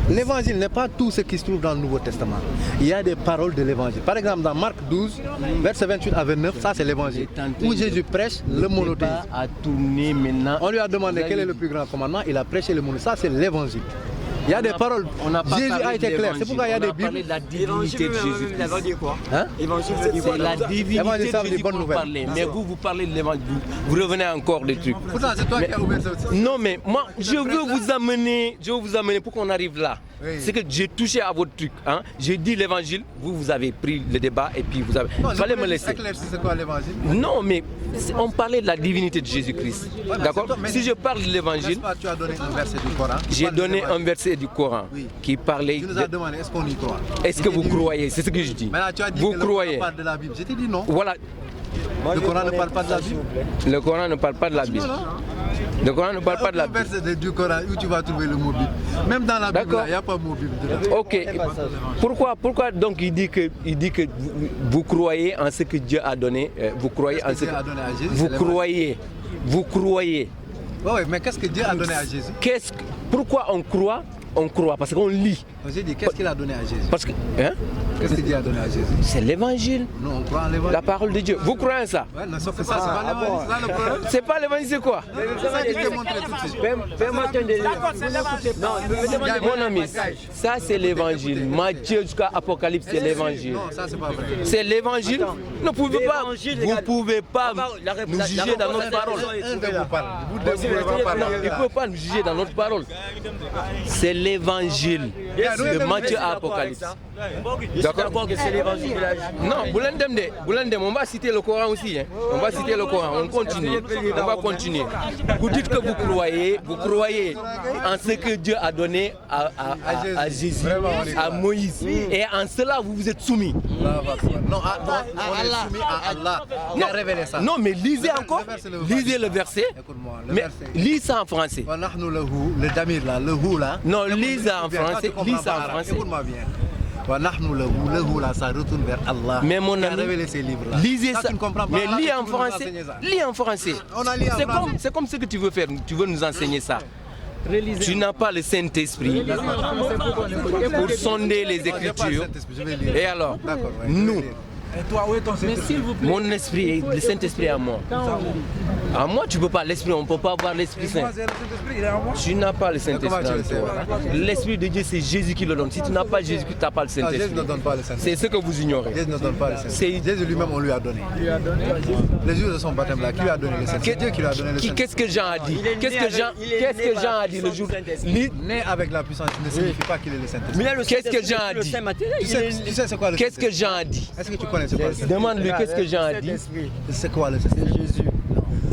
L'évangile n'est pas tout ce qui se trouve dans le Nouveau Testament. Il y a des paroles de l'évangile. Par exemple, dans Marc 12, verset 28 à 29, ça c'est l'évangile. Où Jésus prêche le monothéisme. À tourner maintenant. On lui a demandé quel est le plus grand commandement, il a prêché le monothéisme. Ça c'est l'évangile. Il y a des paroles. On n'a pas Jésus parlé a été de clair. l'évangile. C'est pourquoi il y a On des parlé Bibles. de la divinité de Jésus-Christ. dire quoi? Hein? Évangile veut dire C'est quoi? la divinité L'évangile, ça de veut Jésus dire bonne qu'on nouvelle. parlait. Mais vous parlez de l'évangile. Vous revenez encore des trucs. Pourtant, c'est toi qui as ouvert ça aussi. Non, mais moi, je veux vous amener pour qu'on arrive là. Oui. C'est que j'ai touché à votre truc. Hein. J'ai dit l'évangile, vous avez pris le débat et puis vous avez. Non, Il fallait je me voulais laisser. éclaircir c'est quoi l'évangile. Non, mais on parlait de la divinité de Jésus-Christ. Ouais, mais D'accord? c'est toi, mais- Si je parle de l'évangile, N'est-ce pas, tu as donné un verset du Coran. Tu j'ai parles de donné l'évangile. un verset du Coran Oui. qui parlait. Tu nous as demandé est-ce qu'on y croit. Est-ce que vous croyez? C'est ce que je dis. Maintenant, tu as dit Vous que le Coran croyez? parle de la Bible. Je t'ai dit non. Voilà, Le Coran ne parle pas de la Bible. le Coran ne parle pas de la Bible. Le Coran ne parle pas de la Un Bible. verset du Coran où tu vas trouver le mot Bible. Même dans la Bible, D'accord. il n'y a pas le mot Bible dedans. Ok. Pourquoi donc il dit que vous croyez en ce que Dieu a donné, vous croyez Qu'est-ce en que ce Dieu a donné à Jésus, vous c'est l'évangile. croyez. Oui, mais qu'est-ce que Dieu a donné à Jésus? Pourquoi on croit on croit, parce qu'on lit. J'ai dit, qu'est-ce qu'il a donné à Jésus? Parce que, hein? Qu'est-ce qu'il a donné à Jésus? C'est l'évangile. Non, on croit en l'évangile. La parole de Dieu. Vous croyez en ça? Ouais, non, sauf que ça, c'est pas l'évangile. C'est là le problème. C'est pas l'évangile, c'est quoi? C'est ça qu'il te montre tout de suite. Fais-moi qu'un délire. Non, Mon ami, ça c'est l'évangile. Matthieu jusqu'à Apocalypse, c'est l'évangile. Non, ça c'est pas vrai. C'est l'évangile. Vous ne pouvez pas nous juger dans notre parole. Un de vous parle. Vous deux, vous pouvez pas parler. Il ne peut pas nous juger dans notre parole. C'est l'évangile de Matthieu à Apocalypse. D'accord que c'est l'évangile. Non, Boulandem, on va citer le Coran aussi. Hein. On va citer le Coran, on continue. On va continuer. Vous dites que vous croyez en ce que Dieu a donné à Jésus, à Moïse. Et en cela, vous vous êtes soumis. Non, on est soumis à Allah. Il a révélé ça. Non, mais lisez encore. Lisez le verset. Écoute-moi, Mais lis ça en français. Le damir là, le hou là. Non, lis ça en français. Lis ça en français. Écoute-moi bien. Le hou là, ça retourne vers Allah. Mais mon qui a ami, révélé ces livres là. lisez ça. Tu ne comprends pas. Mais Allah, lis tu en peux nous français. enseigner ça. Lis en français. On a lu en français. C'est comme ce que tu veux faire. Tu veux nous enseigner ça. Tu n'as pas le Saint-Esprit pour sonder les Écritures. Et alors, nous, Et toi, où est ton Saint-Esprit? mon esprit, le Saint-Esprit est à moi. À moi, tu ne peux pas l'Esprit, on ne peut pas avoir l'Esprit Saint. Moi, c'est le Saint-Esprit, il est en moi. Tu n'as pas le Saint-Esprit Comment tu le sais, en toi. L'Esprit de Dieu, c'est Jésus qui le donne. Si tu n'as pas Jésus, tu n'as pas le Non, Jésus Saint-Esprit. ne donne pas le Saint-Esprit. C'est ce que vous ignorez. Jésus ne donne pas le Saint-Esprit. Jésus lui-même, on lui a donné. Les jours de son baptême là, qui lui a donné le Saint-Esprit? C'est Dieu qui lui a donné le Saint-Esprit. Qu'est-ce que Jean a dit? Qu'est-ce que Jean a dit le jour? Né avec la puissance ne signifie pas qu'il est le Saint-Esprit. Qu'est-ce que Jean a dit? Tu sais c'est quoi le Qu'est-ce que Saint-Esprit? Jean a dit? Est-ce que tu connais c'est quoi le Saint-Esprit? Demande-lui qu'est-ce que Jean a dit. C'est quoi le Saint-Esprit? Jésus.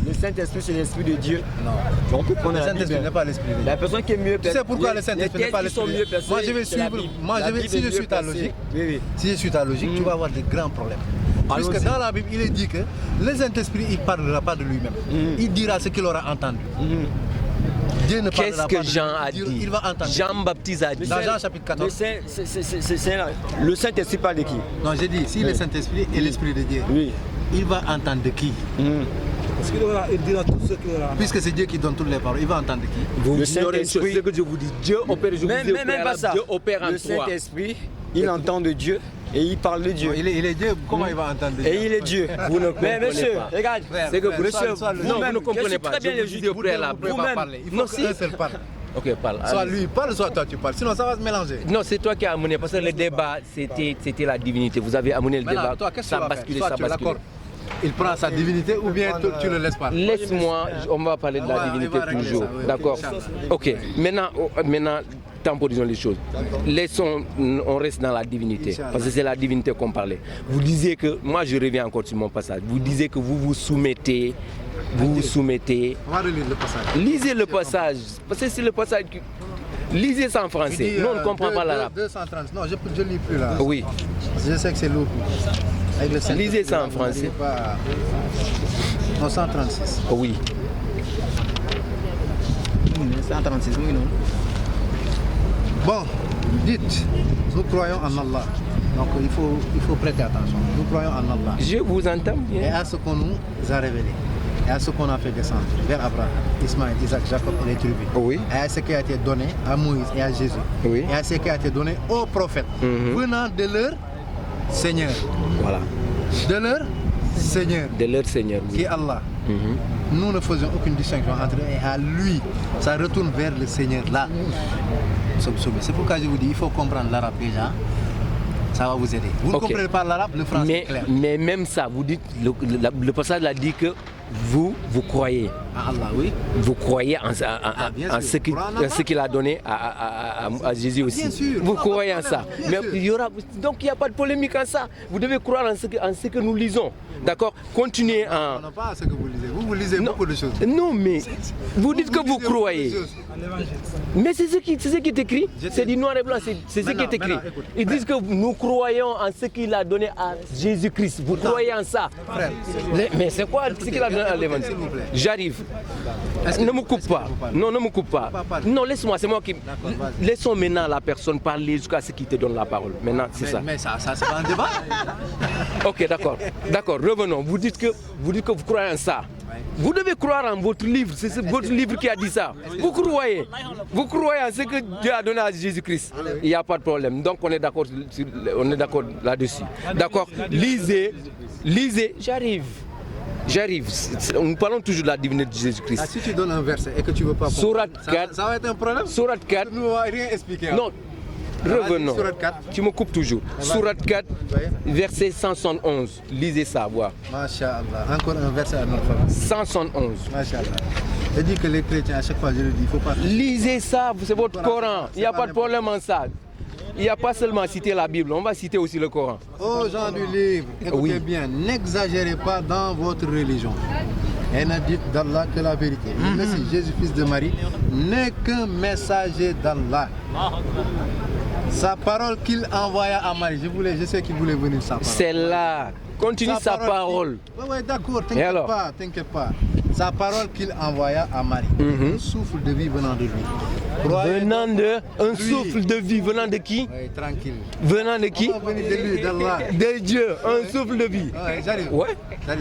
Le Saint-Esprit, c'est l'Esprit de Dieu. Non. On peut prendre Le la Saint-Esprit Bible. n'est pas l'Esprit de Dieu. La personne qui est mieux Tu sais pourquoi le Saint-Esprit n'est pas l'Esprit de Dieu? Moi je vais suivre, si je suis ta logique, si je suis ta logique, tu vas avoir de grands problèmes. Puisque dans la Bible, il est dit que le Saint-Esprit, il ne parlera pas de lui-même. Il dira ce qu'il aura entendu. Dieu ne parlera Qu'est-ce pas que de Jean a lui. dit? Il va entendre. Jean-Baptiste a dit. Dans Jean chapitre 14. Le Saint-Esprit parle de qui? Non, j'ai dit, si le Saint-Esprit est l'Esprit de Dieu, Oui. il va entendre de qui? Parce qu'il dira tout ce qu'il aura. Puisque c'est Dieu qui donne toutes les paroles, il va entendre de qui? Vous Le ignorez une chose, Saint-Esprit. ce que je vous dis. Dieu opère, je vous dis, Même pas ça. Dieu opère en Le toi. Saint-Esprit, il entend de Dieu et il parle de Dieu. Il est Dieu, comment il va entendre de Dieu? Et il est Dieu. Vous ne Mais comprenez monsieur, pas. regarde, C'est que vous Frère, soit le- non, vous ne comprenez pas. très bien Je le vous dis juge. au préalable. Vous ne pouvez pas parler. Il faut Non, qu'un si. seul parle. Ok, parle. Soit allez. lui parle, soit toi tu parles. Sinon ça va se mélanger. Non, c'est toi qui as amené, parce que le débat, c'était la divinité. Vous avez amené le Maintenant, débat. toi, qu'est-ce que tu Ça vas bascule, faire? ça Soit tu bascule. l'accordes. Il prend sa divinité ou bien tu le laisses pas. Laisse-moi, on va parler de la Ouais, divinité il va régler toujours. ça, oui, D'accord. Ok, maintenant, temporisons les choses. Laissons, on reste dans la divinité. Parce que c'est la divinité qu'on parlait. Vous disiez que, moi je reviens encore sur mon passage. Vous disiez que vous vous soumettez. Vous vous soumettez. On va relire le passage. Lisez le passage. Parce que c'est le passage qui. Lisez ça en français. Nous, on ne comprend pas l'arabe. 230. Non, je ne lis plus là. Oui. Je sais que c'est lourd. Avec le Saint-Esprit, Lisez ça en vous français. n'arrivez pas. Non, 136. Oui. 136, oui, non. Bon, dites, nous croyons en Allah. Donc il faut prêter attention. Nous croyons en Allah. Je vous entends Et bien. à ce qu'on nous a révélé. Et à ce qu'on a fait descendre vers Abraham, Ismaël, Isaac, Jacob et les tribus. Oui. Et à ce qui a été donné à Moïse et à Jésus. Oui. Et à ce qui a été donné aux prophètes. Venant de leur Seigneur. Voilà. De leur Seigneur. De leur Seigneur. Qui est Allah. Nous ne faisons aucune distinction entre eux et à lui. Ça retourne vers le Seigneur là. C'est pourquoi je vous dis, il faut comprendre l'arabe déjà. Ça va vous aider. Vous ne Ok. comprenez pas l'arabe, le français est clair. Mais même ça, vous dites, le passage a dit que vous croyez. À Allah, oui. Vous croyez en bien sûr. ce qu'il Croire en Allah. a donné à Jésus aussi. Bien sûr. Vous Pas croyez de en ça. problème, bien Mais sûr. il y aura, donc il n'y a pas de polémique en ça. Vous devez croire en ce que nous lisons. D'accord. Continuez en. Non, pas ce que vous lisez. Vous lisez Non. beaucoup de choses. Non, mais vous dites que vous lisez beaucoup de croyez. choses. Mais c'est ce qui est écrit. C'est du noir et blanc. C'est ce qui est écrit. Maintenant, écoute, Ils disent que nous croyons en ce qu'il a donné à Jésus-Christ. Vous croyez en ça. Frère, Mais c'est quoi ce qu'il a donné à l'évangile? s'il vous plaît. J'arrive. Est-ce que- Ne me coupe est-ce que pas. je vous parle? Non, ne me coupe pas. Pas parler. Non, laisse-moi, c'est moi qui. vas-y. Laissons maintenant la personne parler jusqu'à ce qu'il te donne la parole. Maintenant, c'est ça. Mais ça c'est pas un débat. Ok, d'accord. D'accord, revenons. Vous dites que vous croyez en ça. Vous devez croire en votre livre, c'est votre livre qui a dit ça. Vous croyez en ce que Dieu a donné à Jésus-Christ. Il n'y a pas de problème. Donc on est d'accord là-dessus. D'accord. Lisez, j'arrive. Nous parlons toujours de la divinité de Jésus-Christ. Si tu donnes un verset et que tu ne veux pas Sourate 4. Ça va être un problème. Sourate 4. Tu ne vas rien expliquer. Non. Revenons. Sourate 4. Tu me coupes toujours. Sourate 4, verset 171. Lisez ça, voir. Masha'Allah. Encore un verset à notre famille. 171. Masha'Allah. Je dis que les chrétiens, à chaque fois je le dis, il ne faut pas. Lisez ça, c'est votre Coran. Il n'y a pas de problème en ça. Il n'y a pas seulement citer la Bible, on va citer aussi le Coran. Aux gens du livre, écoutez bien, n'exagérez pas dans votre religion. Et ne dites d'Allah que la vérité. Le Messie, Jésus, fils de Marie, n'est qu'un messager d'Allah. Sa parole qu'il envoya à Marie, je sais qu'il voulait venir sa parole. C'est là. Continue sa parole. Oui, d'accord, t'inquiète pas. Sa parole qu'il envoya à Marie, un souffle de vie venant de lui. Un souffle de vie venant de qui? Oui, tranquille. Venant de qui? Venir de lui, d'Allah. De Dieu, un souffle de vie. Ouais, j'arrive. Ouais.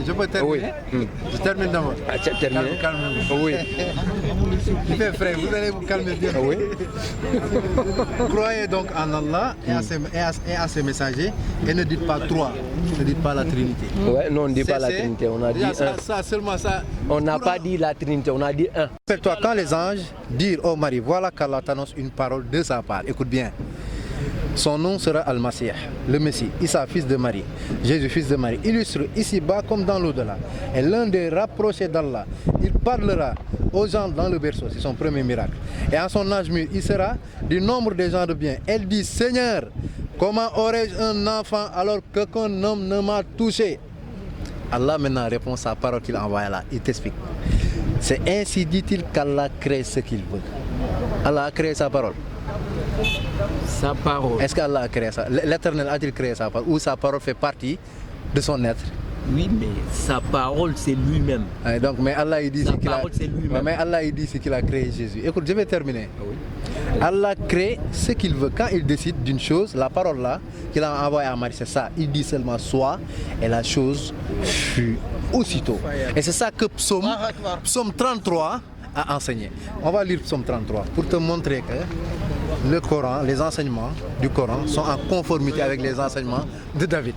Je peux terminer? Oui. Je termine d'abord. Ah, tu as terminé? Calmez-vous. Oui. Il fait frais, vous allez vous calmer bien. Oui. Croyez donc en Allah et à ses messagers et ne dites pas trois. Ne dites pas la Trinité. Ouais, non, on ne dit pas la Trinité, on a dit un. Ça. On n'a pas dit la Trinité, on a dit un. Rappelle-toi, quand les anges dirent oh Marie, voilà qu'Allah t'annonce une parole de sa part. Écoute bien. Son nom sera Al-Masih, le Messie, Issa, fils de Marie, Jésus, fils de Marie, illustre ici-bas comme dans l'au-delà. Et l'un des rapprochés d'Allah, il parlera aux gens dans le berceau, c'est son premier miracle. Et en son âge mûr, il sera du nombre des gens de bien. Elle dit, Seigneur, comment aurais-je un enfant alors qu'aucun homme ne m'a touché? Allah maintenant répond sa parole qu'il envoie là, il t'explique. C'est ainsi, dit-il, qu'Allah crée ce qu'il veut. Allah a créé sa parole. Sa parole. Est-ce qu'Allah a créé ça? L'Éternel a-t-il créé sa parole? Ou sa parole fait partie de son être? Oui, mais sa parole, c'est lui-même. Donc, mais Allah il dit qu'il a créé Jésus. Écoute, je vais terminer. Oui. Allah crée ce qu'il veut. Quand il décide d'une chose, la parole là qu'il a envoyée à Marie, c'est ça. Il dit seulement soit, et la chose fut aussitôt. Et c'est ça que Psaume 33 a enseigné. On va lire Psaume 33 pour te montrer que le Coran, les enseignements du Coran sont en conformité avec les enseignements de David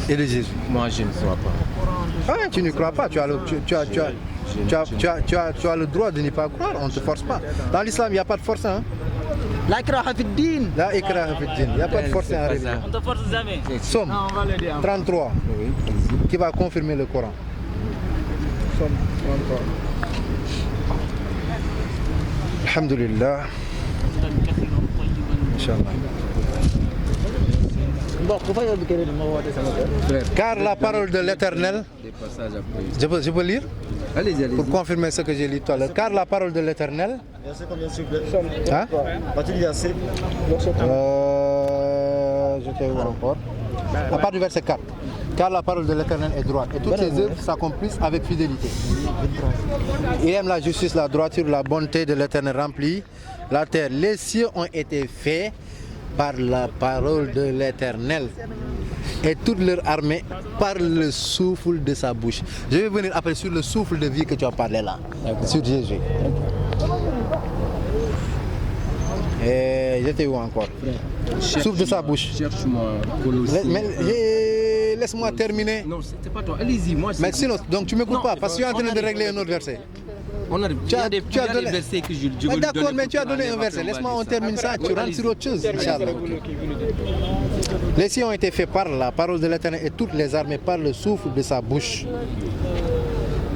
et de Jésus. Moi, je ne crois pas. Ah, tu ne crois pas, tu as le droit de n'y pas croire, on ne te force pas. Dans l'islam, il n'y a pas de force. Hein? La ikraha fi din. La ikraha fi din. Il n'y a pas de force en religion. On te force jamais. Psaume 33, qui va confirmer le Coran. Psaume 33. Alhamdulillah. Inch'Allah. Car la parole de l'Éternel, je peux lire? Allez-y. Pour confirmer ce que j'ai lu tout à l'heure. Car la parole de l'Éternel. Verset combien s'il vous plaît? Hein? Partie du verset. Je te vois encore. À part du verset 4. Car la parole de l'Éternel est droite et toutes ses œuvres s'accomplissent avec fidélité. Il aime la justice, la droiture, la bonté de l'Éternel remplit la terre. Les cieux ont été faits par la parole de l'Éternel et toute leur armée par le souffle de sa bouche. Je vais venir après sur le souffle de vie que tu as parlé là, sur Jésus. Et j'étais où encore? Souffle de sa bouche. Cherche-moi. Laisse-moi terminer. Non, c'était pas toi. Allez-y, moi. Mais sinon, donc tu ne m'écoutes pas parce que tu es en train de régler un autre verset. Tu as des versets que je veux d'accord, mais tu as donné un verset. Laisse-moi, on termine ça. Tu rentres sur autre chose, Inch'Allah. Les cieux ont été faits par la parole de l'Éternel et toutes les armées par le souffle de sa bouche.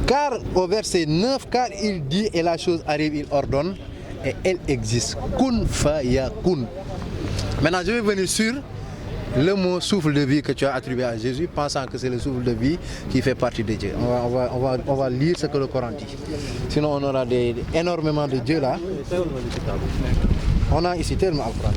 Car au verset 9, car il dit et la chose arrive, il ordonne et elle existe. Kun fa yakun. Maintenant, je vais venir sur le mot souffle de vie que tu as attribué à Jésus, pensant que c'est le souffle de vie qui fait partie de Dieu. On va lire ce que le Coran dit. Sinon, on aura énormément de Dieu là. On a ici tellement à prendre.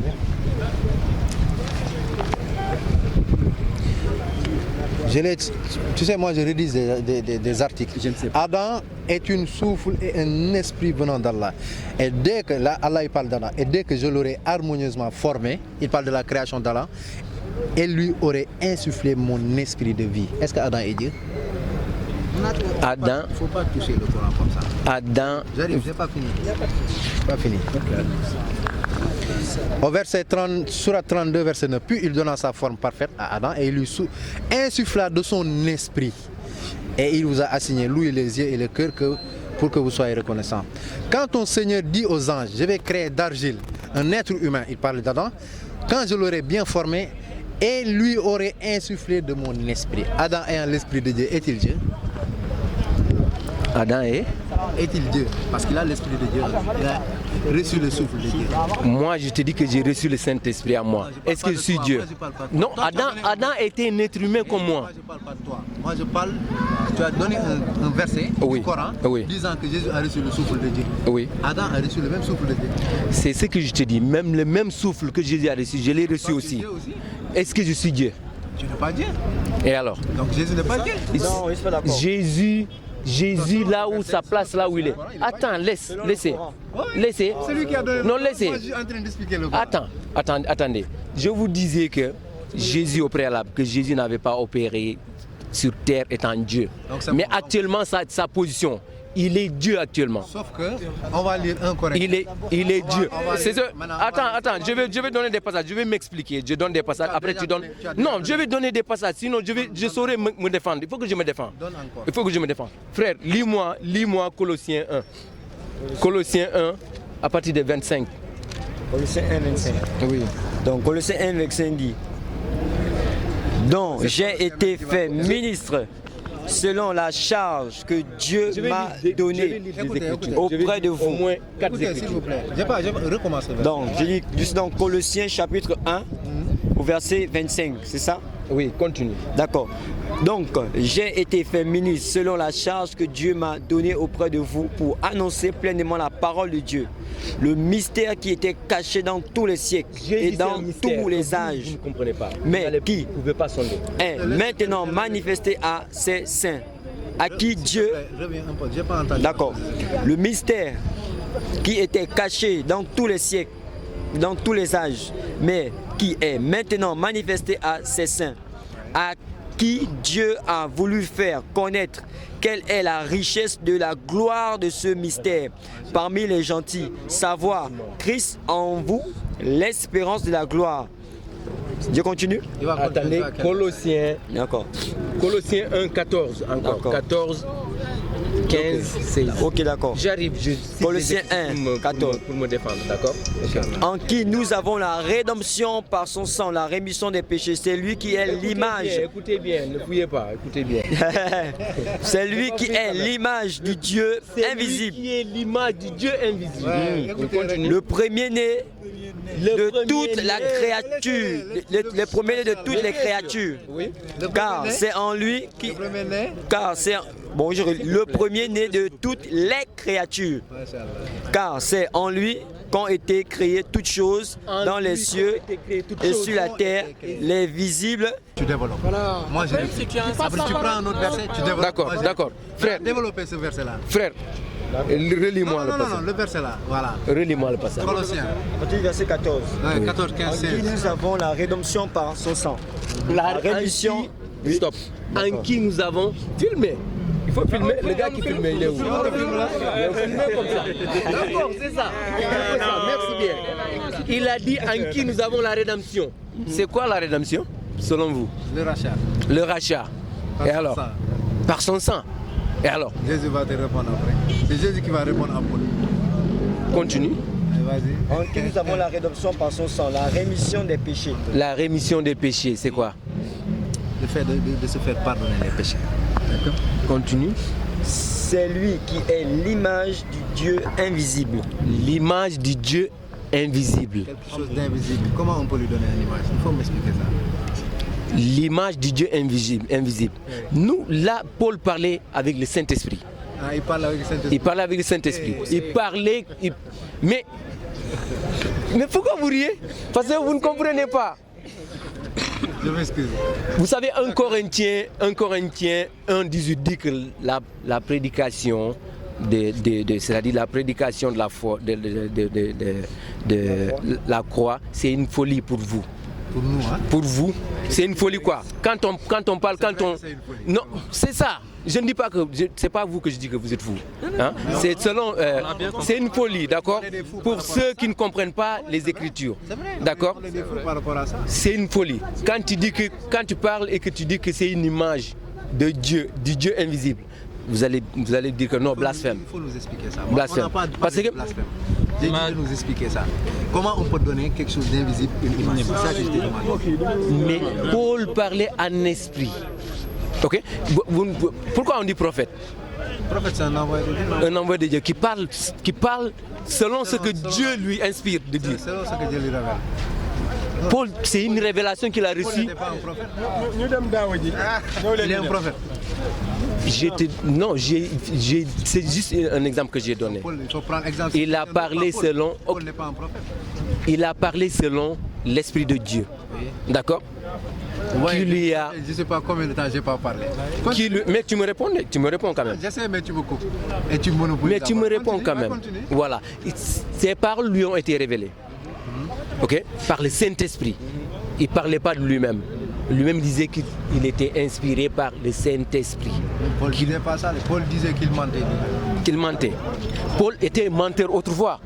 Tu sais, moi je rédige des articles. Adam est une souffle et un esprit venant d'Allah. Et dès que là, Allah il parle d'Allah, et dès que je l'aurai harmonieusement formé, il parle de la création d'Allah, et lui aurait insufflé mon esprit de vie. Est-ce que Adam est Dieu? Adam, Il ne faut pas toucher le Coran comme ça. Adam, J'arrive, j'ai pas fini. Pas fini. Au verset 30, Sourate 32, verset 9, puis il donna sa forme parfaite à Adam et il lui insuffla de son esprit. Et il vous a assigné l'ouïe, les yeux et le cœur pour que vous soyez reconnaissants. Quand ton Seigneur dit aux anges, je vais créer d'argile un être humain, il parle d'Adam, quand je l'aurai bien formé et lui aurai insufflé de mon esprit. Adam ayant l'esprit de Dieu, est-il Dieu? Adam Est-il Dieu? Parce qu'il a l'esprit de Dieu. Il a reçu le souffle de Dieu. Moi, je te dis que j'ai reçu le Saint-Esprit à moi. Est-ce que je suis Dieu? Non, Adam était un être humain comme moi. Moi, je ne parle pas de toi. Moi, je parle. Tu as donné un verset Oui. du Coran Oui. disant que Jésus a reçu le souffle de Dieu. Oui. Adam a reçu le même souffle de Dieu. C'est ce que je te dis. Même le même souffle que Jésus a reçu, je l'ai reçu aussi. Dieu aussi. Est-ce que je suis Dieu? Tu n'es pas Dieu. Et alors? Donc Jésus n'est pas Dieu. Non, je suis pas d'accord. Jésus là où sa place, là où il est. Attends, laissez. Laissez. C'est lui qui a donné. Non, laissez. Moi, je suis en train d'expliquer le Coran. Attendez. Je vous disais que Jésus au préalable, que Jésus n'avait pas opéré sur terre étant Dieu. Donc, c'est Mais bon. actuellement, sa position, il est Dieu actuellement. Sauf que, on va lire un Coran. Il est Dieu. on va C'est lire. ça. Maintenant, Attends, je vais donner des passages, je vais m'expliquer. Je donne des passages, après tu donnes. Non, je vais donner des passages, sinon je saurai me défendre. Il faut que je me défende. Donne encore. Il faut que je me défende. Frère, lis-moi Colossiens 1. Colossiens 1, à partir de 25. Colossiens 1, 25. Oui. Donc Colossiens 1, 25 dit, donc j'ai été fait ministre selon la charge que Dieu m'a donnée auprès de Au vous. moins 4 Écoutez, s'il vous écritures. plaît. Je recommence le verset. Donc, je lis juste dans Colossiens chapitre 1 au verset 25, c'est ça? Oui, continue. D'accord. Donc, j'ai été fait ministre selon la charge que Dieu m'a donnée auprès de vous pour annoncer pleinement la parole de Dieu, le mystère qui était caché dans tous les siècles et dans tous les âges, Vous ne comprenez pas. mais qui Vous ne pouvez pas sonder. est maintenant manifesté à ses saints, à qui Dieu... Reviens un peu, j'ai pas entendu. D'accord. Le mystère qui était caché dans tous les siècles, dans tous les âges, mais qui est maintenant manifesté à ses saints, à qui Dieu a voulu faire connaître quelle est la richesse de la gloire de ce mystère parmi les gentils, savoir Christ en vous, l'espérance de la gloire. Dieu continue. Il va continuer Attendez, à quel- Colossiens D'accord. 1, 14 encore. D'accord. 14, 15, 16. Ok, d'accord. J'arrive, Colossiens 1, 14. Pour me défendre, d'accord? En qui nous avons la rédemption par son sang, la rémission des péchés. C'est lui qui est l'image. Écoutez bien, ne fouillez pas, écoutez bien. C'est lui qui est l'image du Dieu invisible. Lui qui est l'image du Dieu invisible. Ouais, écoutez, Continue. Le premier-né de premier-né. toute la créature. Le premier-né de toutes les créatures. Oui. Car c'est en lui qui. Le premier-né. Car c'est. Bon, le premier-né de toutes les créatures. Machallah. Car c'est en lui qu'ont été créées toutes choses En dans les lui cieux qu'ont été créées toutes et choses. sur la terre, les visibles. Tu développes. Moi, je Après, tu prends un autre verset, tu développes. D'accord, Moi, je- d'accord. Frère, Développez ce verset-là. frère, relis-moi le Non, passage. le verset là. Voilà. Relis-moi le passage. Colossiens. Verset 14. Ouais, 14, 15, En qui 16. nous avons la rédemption par son sang. La rémission. rémission. Stop. En qui nous avons filmé. Il faut filmer. Le gars qui filme, il est où? Il faut filmer comme ça. D'accord, c'est ça. Merci bien. Il a dit en qui nous avons la rédemption. C'est quoi la rédemption, selon vous? Le rachat. Le rachat. Et son alors? sang. Par son sang. Et alors? Jésus va te répondre après. C'est Jésus qui va répondre à Paul. Continue. Allez, vas-y. En qui nous avons la rédemption par son sang, la rémission des péchés. La rémission des péchés, c'est quoi? Le fait de se faire pardonner les péchés. D'accord. Continue. C'est lui qui est l'image du Dieu invisible. L'image du Dieu invisible. Quelque chose d'invisible. Comment on peut lui donner une image? Il faut m'expliquer ça. L'image du Dieu invisible. Nous, là, Paul parlait avec le Saint-Esprit. Ah, il parle avec le Saint-Esprit. Il parlait avec le Saint-Esprit. Il parlait. Mais pourquoi vous riez? Parce que vous ne comprenez pas. Je m'excuse. Vous savez, 1 Corinthiens 1,18 dit que la prédication, c'est-à-dire la prédication de la foi, de la croix, c'est une folie pour vous. Pour nous, hein. Pour vous, c'est une folie quoi. Quand on parle, quand on... Non, c'est ça. Je ne dis pas que... C'est pas vous que je dis que vous êtes fou. Hein? C'est selon... c'est une folie, d'accord? Pour ceux qui ne comprennent pas les Écritures. D'accord? C'est une folie. Quand tu parles et que tu dis que c'est une image de Dieu, du Dieu invisible, vous allez dire que non, blasphème. Il faut nous expliquer ça. Blasphème. On n'a pas de Parce que... blasphème. J'ai dit de nous expliquer ça. Comment on peut donner quelque chose d'invisible une image? C'est ça que je t'ai demandé. Mais Paul parlait en esprit. Ok? Pourquoi on dit prophète? Prophète, c'est un envoyé de Dieu. Un envoyé de Dieu qui parle selon ce que Dieu lui inspire de dire. Selon ce que Dieu lui révèle. Paul, c'est une révélation qu'il a Paul reçue. n'était pas un prophète. Il est un prophète. Non, c'est juste un exemple que j'ai donné. Paul, il faut prendre exemple. Il a parlé selon... Paul n'est pas un prophète. Il a parlé selon l'Esprit de Dieu. D'accord? Ouais, Qui lui a... Je ne sais pas combien de temps je n'ai pas parlé. Mais tu me réponds quand même. J'essaie, mais tu me coupes. Et tu monopolises. Mais tu me réponds quand même. Continue. Voilà. Ces paroles lui ont été révélées. Ok? Par le Saint-Esprit. Il ne parlait pas de lui-même. Lui-même disait qu'il était inspiré par le Saint-Esprit. Paul ne disait pas ça. Paul disait qu'il mentait. Qu'il mentait. Paul était menteur autrefois.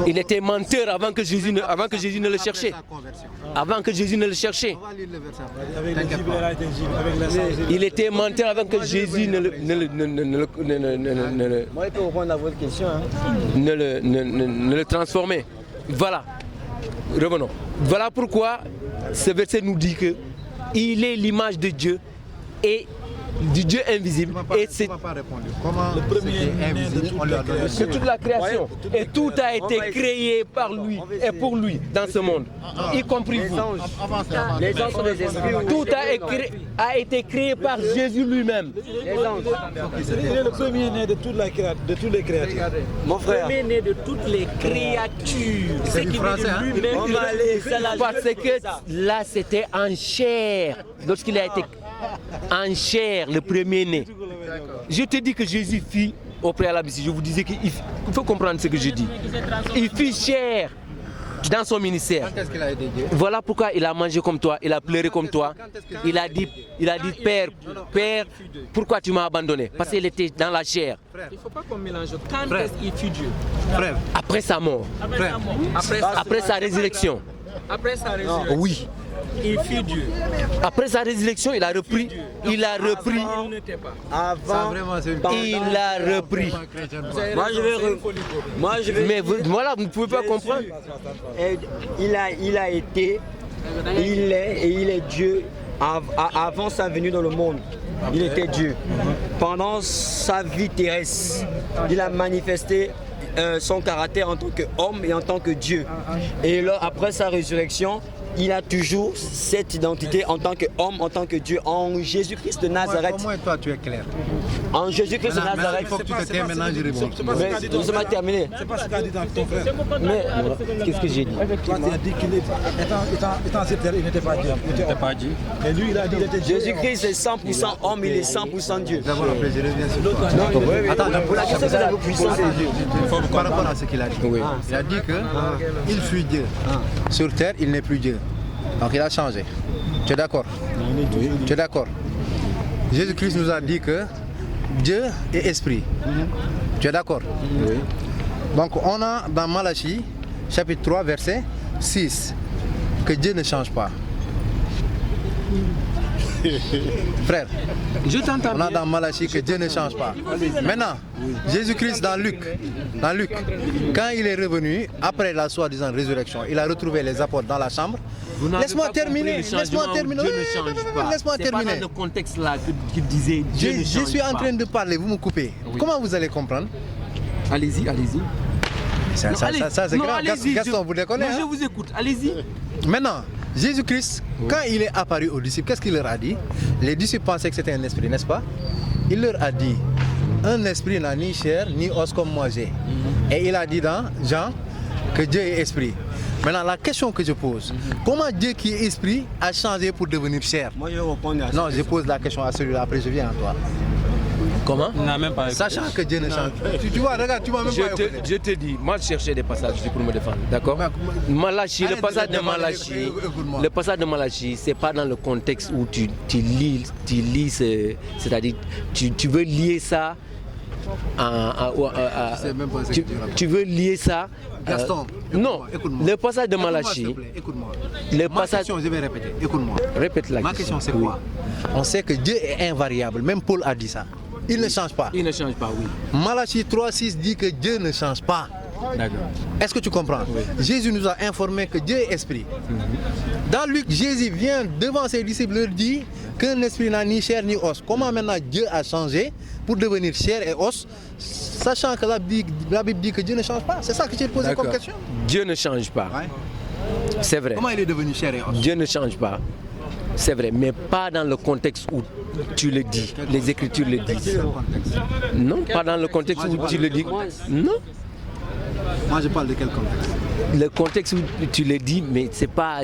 Il était menteur avant que Jésus ne le cherchait. Avant que Jésus ne le cherchait. On va lire le verset après. Avec les gibes, elle a été gibe, avec la santé. Il était menteur avant que Jésus ne Moi, je peux répondre à votre question. Hein. le transformait. Voilà. Revenons. Voilà pourquoi ce verset nous dit que il est l'image de Dieu et du Dieu invisible. Et c'est pas répondu. Comment Le premier invisible, on lui a donné. c'est toute la création. Et tout a été créé par lui et pour lui dans ce monde, y compris vous. Les anges sont des esprits. Tout a été créé par Jésus lui-même. Les anges. Il est le premier-né de toutes les créatures. Mon frère. Né de toutes les créatures. C'est du français, hein? Lui-même, On va aller. Parce que là, c'était en chair. Lorsqu'il a été en chair, le premier-né. Je te dis que Jésus fit au préalable ici. Je vous disais qu'il faut comprendre ce que je dis. Il fit chair dans son ministère. Qu'est-ce qu'il a aidé Dieu? Voilà pourquoi il a mangé comme toi, il a pleuré comme toi. Il a dit, Père, pourquoi tu m'as abandonné? Parce qu'il était dans la chair. il ne faut pas qu'on mélange. Quand est-ce qu'il fut Dieu? Frère, Après sa mort, après sa résurrection. Après sa résurrection, Oui. il fut Dieu. Après sa résurrection, il a repris. Il n'était pas. ça Avant. vraiment c'est une Il a repris. Moi, je vais. Mais voilà, vous ne pouvez pas comprendre. Et il a été, il est et il est Dieu avant sa venue dans le monde. Il était Dieu. Pendant sa vie terrestre, il a manifesté son caractère en tant qu'homme et en tant que Dieu. Et là, après sa résurrection, il a toujours cette identité en tant qu'homme, en tant que Dieu, en Jésus-Christ de Nazareth. Au moins toi tu es clair. En Jésus-Christ de Maintenant, Nazareth. il faut que tu te tais maintenant, je réponds. Mais nous sommes terminés. C'est pas ce qu'a dit ton frère. Mais qu'est-ce que j'ai dit? Toi, tu as dit qu'il étant sur terre, il n'était pas Dieu. Il n'était pas Dieu. Et lui, il a dit qu'il était Dieu. Jésus-Christ est 100% homme, il est 100% Dieu. D'abord après je reviens sur toi. Attends, Pour la question que vous avez puissance, par rapport à ce qu'il a dit. Il a dit qu'il fut Dieu. Sur terre, il n'est plus Dieu. Donc il a changé. Tu es d'accord? Tu es d'accord? Jésus-Christ nous a dit que Dieu est esprit. Tu es d'accord? Oui. Donc on a dans Malachie, chapitre 3, verset 6, que Dieu ne change pas. Frère, Je t'entends. on a dans Malachie que Dieu ne change pas. Maintenant, Jésus-Christ dans Luc, quand il est revenu, après la soi-disant résurrection, il a retrouvé les apôtres dans la chambre. Laisse-moi terminer. Laisse-moi terminer. Dieu ne change pas. Laisse-moi terminer. C'est pas dans le contexte là qu'il disait Dieu ne change Je suis en pas. train de parler, vous me coupez. Comment vous allez comprendre? Allez-y, allez-y. Ça c'est grave. Gaston, vous déconnez. Je vous écoute, allez-y. Maintenant, Jésus-Christ, quand il est apparu aux disciples, qu'est-ce qu'il leur a dit? Les disciples pensaient que c'était un esprit, n'est-ce pas? Il leur a dit, un esprit n'a ni chair ni os comme moi j'ai. Et il a dit dans Jean que Dieu est esprit. Maintenant, la question que je pose, comment Dieu qui est esprit a changé pour devenir chair? moi je vais répondre à ça. Non, je pose la question à celui-là, après je viens à toi. Comment? Il n'a même pas écouté. Sachant que Dieu ne change pas. Tu vois, regarde, tu m'as même pas écouté. Je te dis, moi je cherchais des passages pour me défendre, d'accord? Malachi, le passage de Malachi, le passage de Malachi, c'est pas dans le contexte où tu lis, c'est-à-dire tu veux lier ça tu veux lier ça. Gaston, non, le passage de Malachi. Écoute-moi. Le Ma passage. question, je vais répéter. Écoute-moi. Répète la Ma question, c'est quoi? On sait que Dieu est invariable. Même Paul a dit ça. Il ne change pas. Il ne change pas, oui. Malachi 3,6 dit que Dieu ne change pas. D'accord. Est-ce que tu comprends? Jésus nous a informé que Dieu est esprit. Dans Luc, Jésus vient devant ses disciples leur dit qu'un esprit n'a ni chair ni os. Comment maintenant Dieu a changé pour devenir chair et os, sachant que la Bible dit que Dieu ne change pas? C'est ça que j'ai posé comme question. Dieu ne change pas. Ouais. C'est vrai. Comment il est devenu chair et os? Dieu ne change pas. C'est vrai, mais pas dans le contexte où tu le dis. Les Écritures le disent. Non, pas dans le contexte où tu le dis. Non. Moi, je parle de quel contexte? Le contexte où tu le dis, mais c'est pas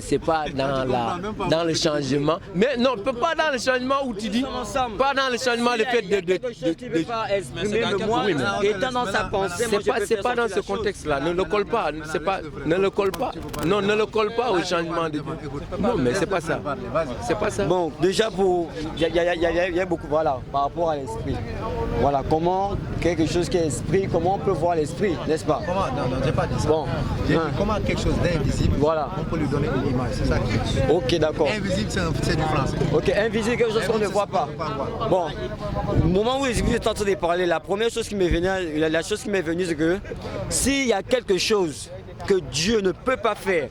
dans le changement. Mais non, pas dans le changement où tu dis, pas dans le changement le fait de pas exprimer le moi, étant dans sa pensée. c'est pas dans ce contexte-là. Ne le colle pas. Ne le colle pas. Non, ne le colle pas au changement de Dieu. Non, mais c'est pas ça. C'est pas ça. Bon, déjà il y a beaucoup, voilà, par rapport à l'esprit. Voilà, comment quelque chose qui est esprit, comment on peut voir l'esprit, n'est-ce pas? Comment? Non, j'ai pas dit ça. Bon. J'ai dit comment quelque chose d'invisible, voilà, on peut lui donner une image. C'est ça qui est. Ok, d'accord. Invisible, c'est du français. Ok, invisible, quelque chose qu'on ne voit pas. Bon, au moment où vous êtes en train de parler, la première chose qui m'est venue, c'est que s'il y a quelque chose que Dieu ne peut pas faire,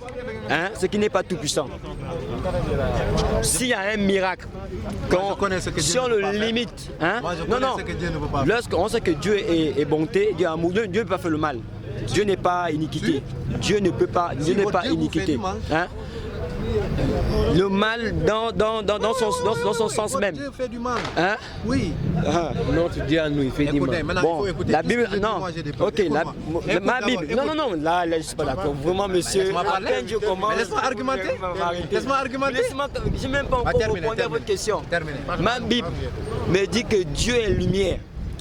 hein, c'est qu'il n'est pas tout puissant. S'il y a un miracle, si on le limite, hein, lorsqu'on sait que Dieu est bonté, Dieu est amour, Dieu ne peut pas faire le mal. Dieu n'est pas iniquité. Dieu ne peut pas, Dieu n'est pas iniquité. Hein? Le mal dans son sens même. Dieu fait du mal. Hein? Oui. Notre Dieu à nous, il fait du mal. Bon, la Bible, non. Ok, ma Bible. Non, là, je ne suis pas d'accord. Vraiment, monsieur. Dieu commence. Laisse-moi argumenter. Laisse-moi argumenter. Je n'ai même pas encore répondu à votre question. Ma Bible me dit que Dieu est lumière.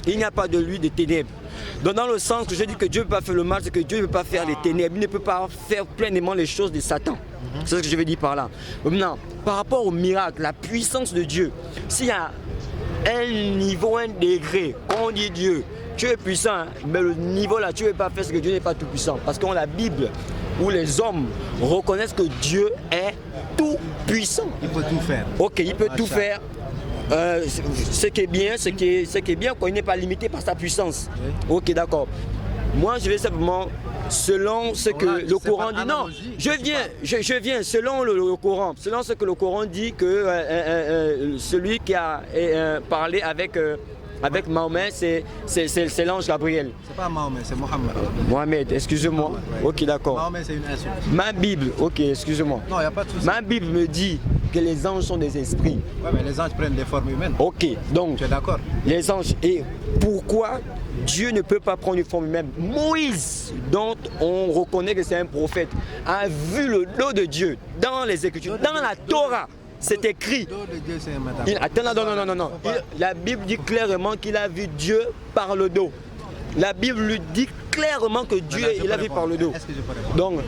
Il n'y a pas de lui de ténèbres. Donc dans le sens que je dis que Dieu ne peut pas faire le mal, c'est que Dieu ne peut pas faire les ténèbres, il ne peut pas faire pleinement les choses de Satan. C'est ce que je veux dire par là. Maintenant, par rapport au miracle, la puissance de Dieu, s'il y a un niveau, un degré, quand on dit Dieu est puissant, hein, mais le niveau là, tu ne peux pas faire ce que Dieu n'est pas tout puissant. Parce qu'on a la Bible où les hommes reconnaissent que Dieu est tout puissant. Il peut tout faire. Ok, il peut tout faire. Ce qui est bien, quand il n'est pas limité par sa puissance. Oui. Ok, d'accord. Moi, je vais simplement, selon ce que le Coran dit. Non, je viens selon le Coran. Selon ce que le Coran dit que celui qui a parlé avec Mahomet, c'est l'ange Gabriel. C'est pas Mahomet, c'est Mohammed. Mohamed, excusez-moi. Ok, d'accord. Mahomet, c'est une insulte. Ma Bible, ok, excusez-moi. Non, il n'y a pas de souci. Ma Bible me dit que les anges sont des esprits. Ouais, mais les anges prennent des formes humaines. Ok, donc. Tu es d'accord? Les anges. Et pourquoi Dieu ne peut pas prendre une forme humaine? Moïse, dont on reconnaît que c'est un prophète, a vu le dos de Dieu dans les Écritures, dans la Torah. C'est écrit. Attends, non. La Bible dit clairement qu'il a vu Dieu par le dos. La Bible lui dit clairement que Dieu, il a vu par le dos. Donc,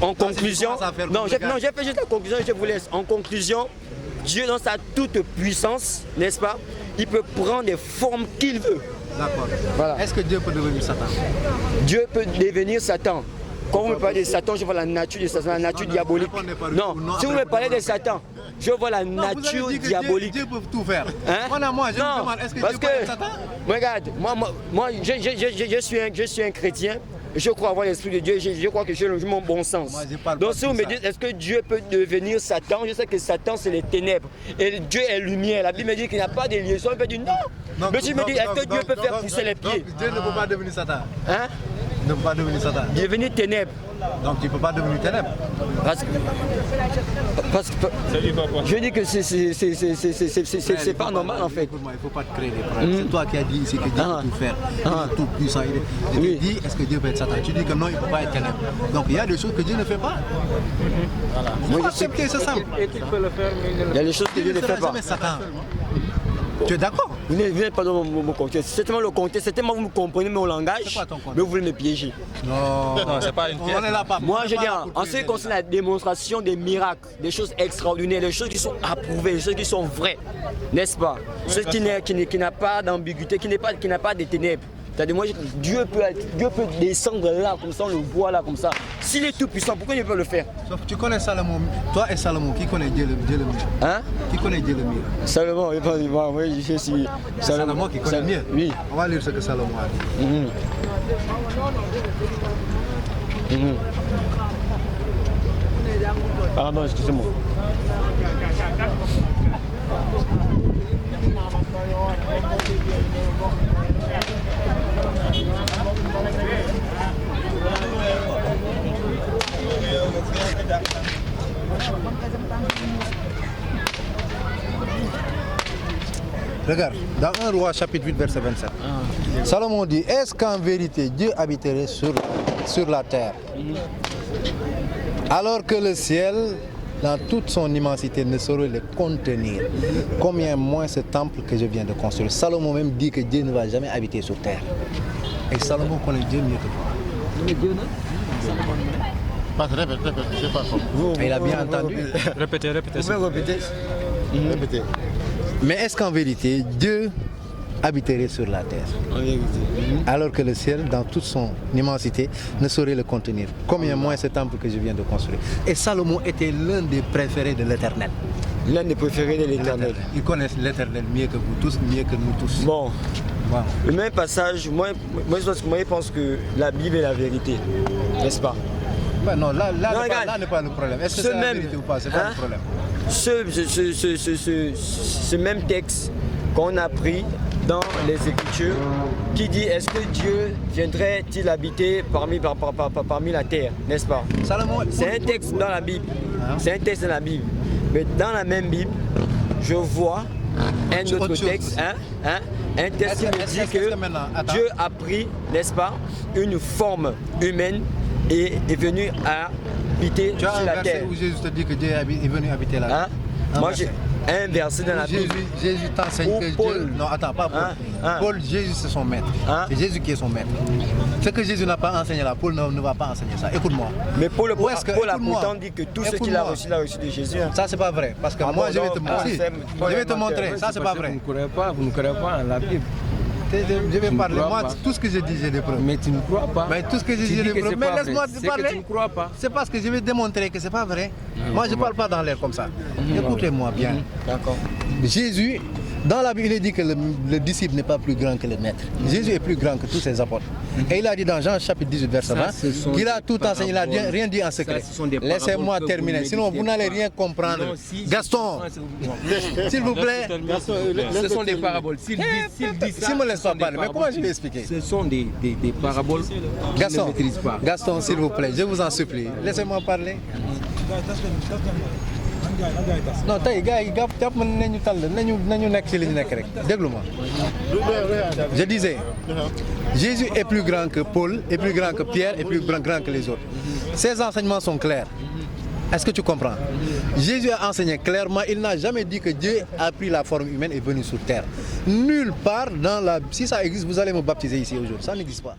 en conclusion, j'ai fait juste la conclusion et je vous laisse. En conclusion, Dieu dans sa toute puissance, n'est-ce pas, il peut prendre des formes qu'il veut. D'accord. Voilà. Est-ce que Dieu peut devenir Satan? Dieu peut devenir Satan. Quand vous me parlez de Satan, je vois la nature de Satan, la nature diabolique. Non, si vous me parlez de Satan, je vois la nature diabolique. Dieu peut tout faire. Hein? Moi, je me demande, est-ce que Dieu peut être Satan? Regarde, moi je suis un chrétien. Je crois avoir l'esprit de Dieu, je crois que j'ai mon bon sens. Donc si vous me dites, est-ce que Dieu peut devenir Satan? Je sais que Satan c'est les ténèbres et Dieu est lumière. La Bible me dit qu'il n'y a pas de liaison. Il peut dire non. Mais tu me dis, est-ce que Dieu peut faire pousser les pieds? Dieu ne peut pas devenir Satan. Hein? Il ne peut pas devenir Satan. Devenir ténèbres. Donc tu ne peux pas devenir ténèbres. Parce que je dis que c'est pas normal en fait. Il ne faut pas te créer des problèmes. C'est toi qui as dit ici que Dieu peut tout faire. Il est tout puissant. Je te dis, est-ce que Dieu peut être Satan? Tu dis que non, il ne peut pas être ténèbres. Donc il y a des choses que Dieu ne fait pas. Il faut accepter, c'est simple. Il y a des choses que Dieu ne fait pas. Satan. Tu es d'accord? Vous n'êtes pas dans mon contexte. C'est tellement le contexte, c'est tellement vous me comprenez mon langage, C'est quoi ton contexte? mais vous voulez me piéger. Non, c'est pas une pièce. On est là pas. Moi, je dis, en ce qui concerne la démonstration des miracles, des choses extraordinaires, des choses qui sont approuvées, des choses qui sont vraies, n'est-ce pas? Ce qui n'a pas d'ambiguïté, qui n'a pas de ténèbres. C'est-à-dire, moi, Dieu peut descendre là, comme ça, on le voit là, comme ça. S'il est tout puissant, pourquoi il ne peut pas le faire? Sauf que tu connais Salomon, toi et Salomon, qui connaît Dieu le mieux? Hein? Qui connaît Dieu le mieux? Salomon, moi, je suis... Salomon qui connaît mieux? Oui. On va lire ce que Salomon a dit. Pardon, excusez-moi. Regarde, dans 1 Roi chapitre 8 verset 27, Salomon dit, est-ce qu'en vérité Dieu habiterait sur la terre alors que le ciel, dans toute son immensité, ne saurait le contenir? Combien moins ce temple que je viens de construire? Salomon même dit que Dieu ne va jamais habiter sur terre. Et Salomon connaît Dieu mieux que toi. Répète, c'est pas faux. Et il a bien entendu. Répétez. Vous pouvez répéter? Répétez. Mais est-ce qu'en vérité, Dieu habiterait sur la terre alors que le ciel, dans toute son immensité, ne saurait le contenir? Combien moins ce temple que je viens de construire? Et Salomon était l'un des préférés de l'Éternel. L'un des préférés de l'Éternel. Ils connaissent l'Éternel mieux que vous tous, mieux que nous tous. Bon, Wow. le même passage, moi je pense que la Bible est la vérité, n'est-ce pas? Ben non, là regarde. n'est pas le problème. Est-ce que Ce c'est la même- vérité ou pas? C'est pas hein? le problème. Ce même texte qu'on a pris dans les Écritures qui dit est-ce que Dieu viendrait-il habiter parmi la terre, n'est-ce pas? Salomon, C'est un texte dans la Bible. Hein? C'est un texte dans la Bible. Mais dans la même Bible, je vois un C'est autre autre chose texte, aussi. un texte qui me dit que maintenant, que attends. Dieu a pris, n'est-ce pas, une forme humaine et est venu habiter tu as sur un la verset terre. où Jésus te dit que Dieu est venu habiter la terre. Hein? Moi, j'ai un verset dans la Bible. Jésus t'enseigne Ou que Paul. Dieu... Non, attends, pas Paul. Hein? Paul, Jésus, c'est son maître. Hein? C'est Jésus qui est son maître. Ce que Jésus n'a pas enseigné là, Paul ne va pas enseigner ça. Écoute-moi. Mais Paul a Écoute-moi. pourtant dit que tout ce qu'il a reçu, il a reçu de Jésus. hein. Ça, c'est pas vrai. Parce que Ah moi, bon, je vais non, te ah, montrer. c'est- Je vais te montrer. Ça, c'est pas vrai. Vous ne croyez pas en la Bible. Je vais Tu ne parler. crois Moi, pas. tout ce que je dis, j'ai des preuves. Mais tu ne crois pas. Mais tout ce que je Tu dis, j'ai dis des que preuves. c'est Mais pas laisse-moi vrai. te C'est que parler. tu ne crois pas. C'est parce que je vais démontrer que c'est pas vrai. Moi, je parle pas dans l'air comme ça. Écoutez-moi bien. D'accord. Jésus, dans la Bible, il est dit que le disciple n'est pas plus grand que le maître. Jésus est plus grand que tous ses apôtres. Et il a dit dans Jean chapitre 18, verset 20, ce sont qu'il a des tout enseigné, il n'a rien dit en secret. Ça, ce sont des Laissez-moi paraboles que terminer, vous sinon vous méditez n'allez pas. rien comprendre. Non, si, Gaston, s'il vous plaît. Ce sont des paraboles. S'il dit ça, S'il me laisse ce sont pas parler, des mais comment je vais expliquer? Ce sont des paraboles qu'il ne Gaston, maîtrise pas. Gaston, s'il vous plaît, je vous en supplie, laissez-moi parler. Non, tey gars yi jàpp ma nañu tàll nañu nekk ci li ñu nekk rek déglu ma. Je disais, Jésus est plus grand que Paul, est plus grand que Pierre, est plus grand que les autres. Ses enseignements sont clairs. Est-ce que tu comprends? Jésus a enseigné clairement, il n'a jamais dit que Dieu a pris la forme humaine et est venu sur terre. Nulle part dans la... Si ça existe, vous allez me baptiser ici aujourd'hui. Ça n'existe pas.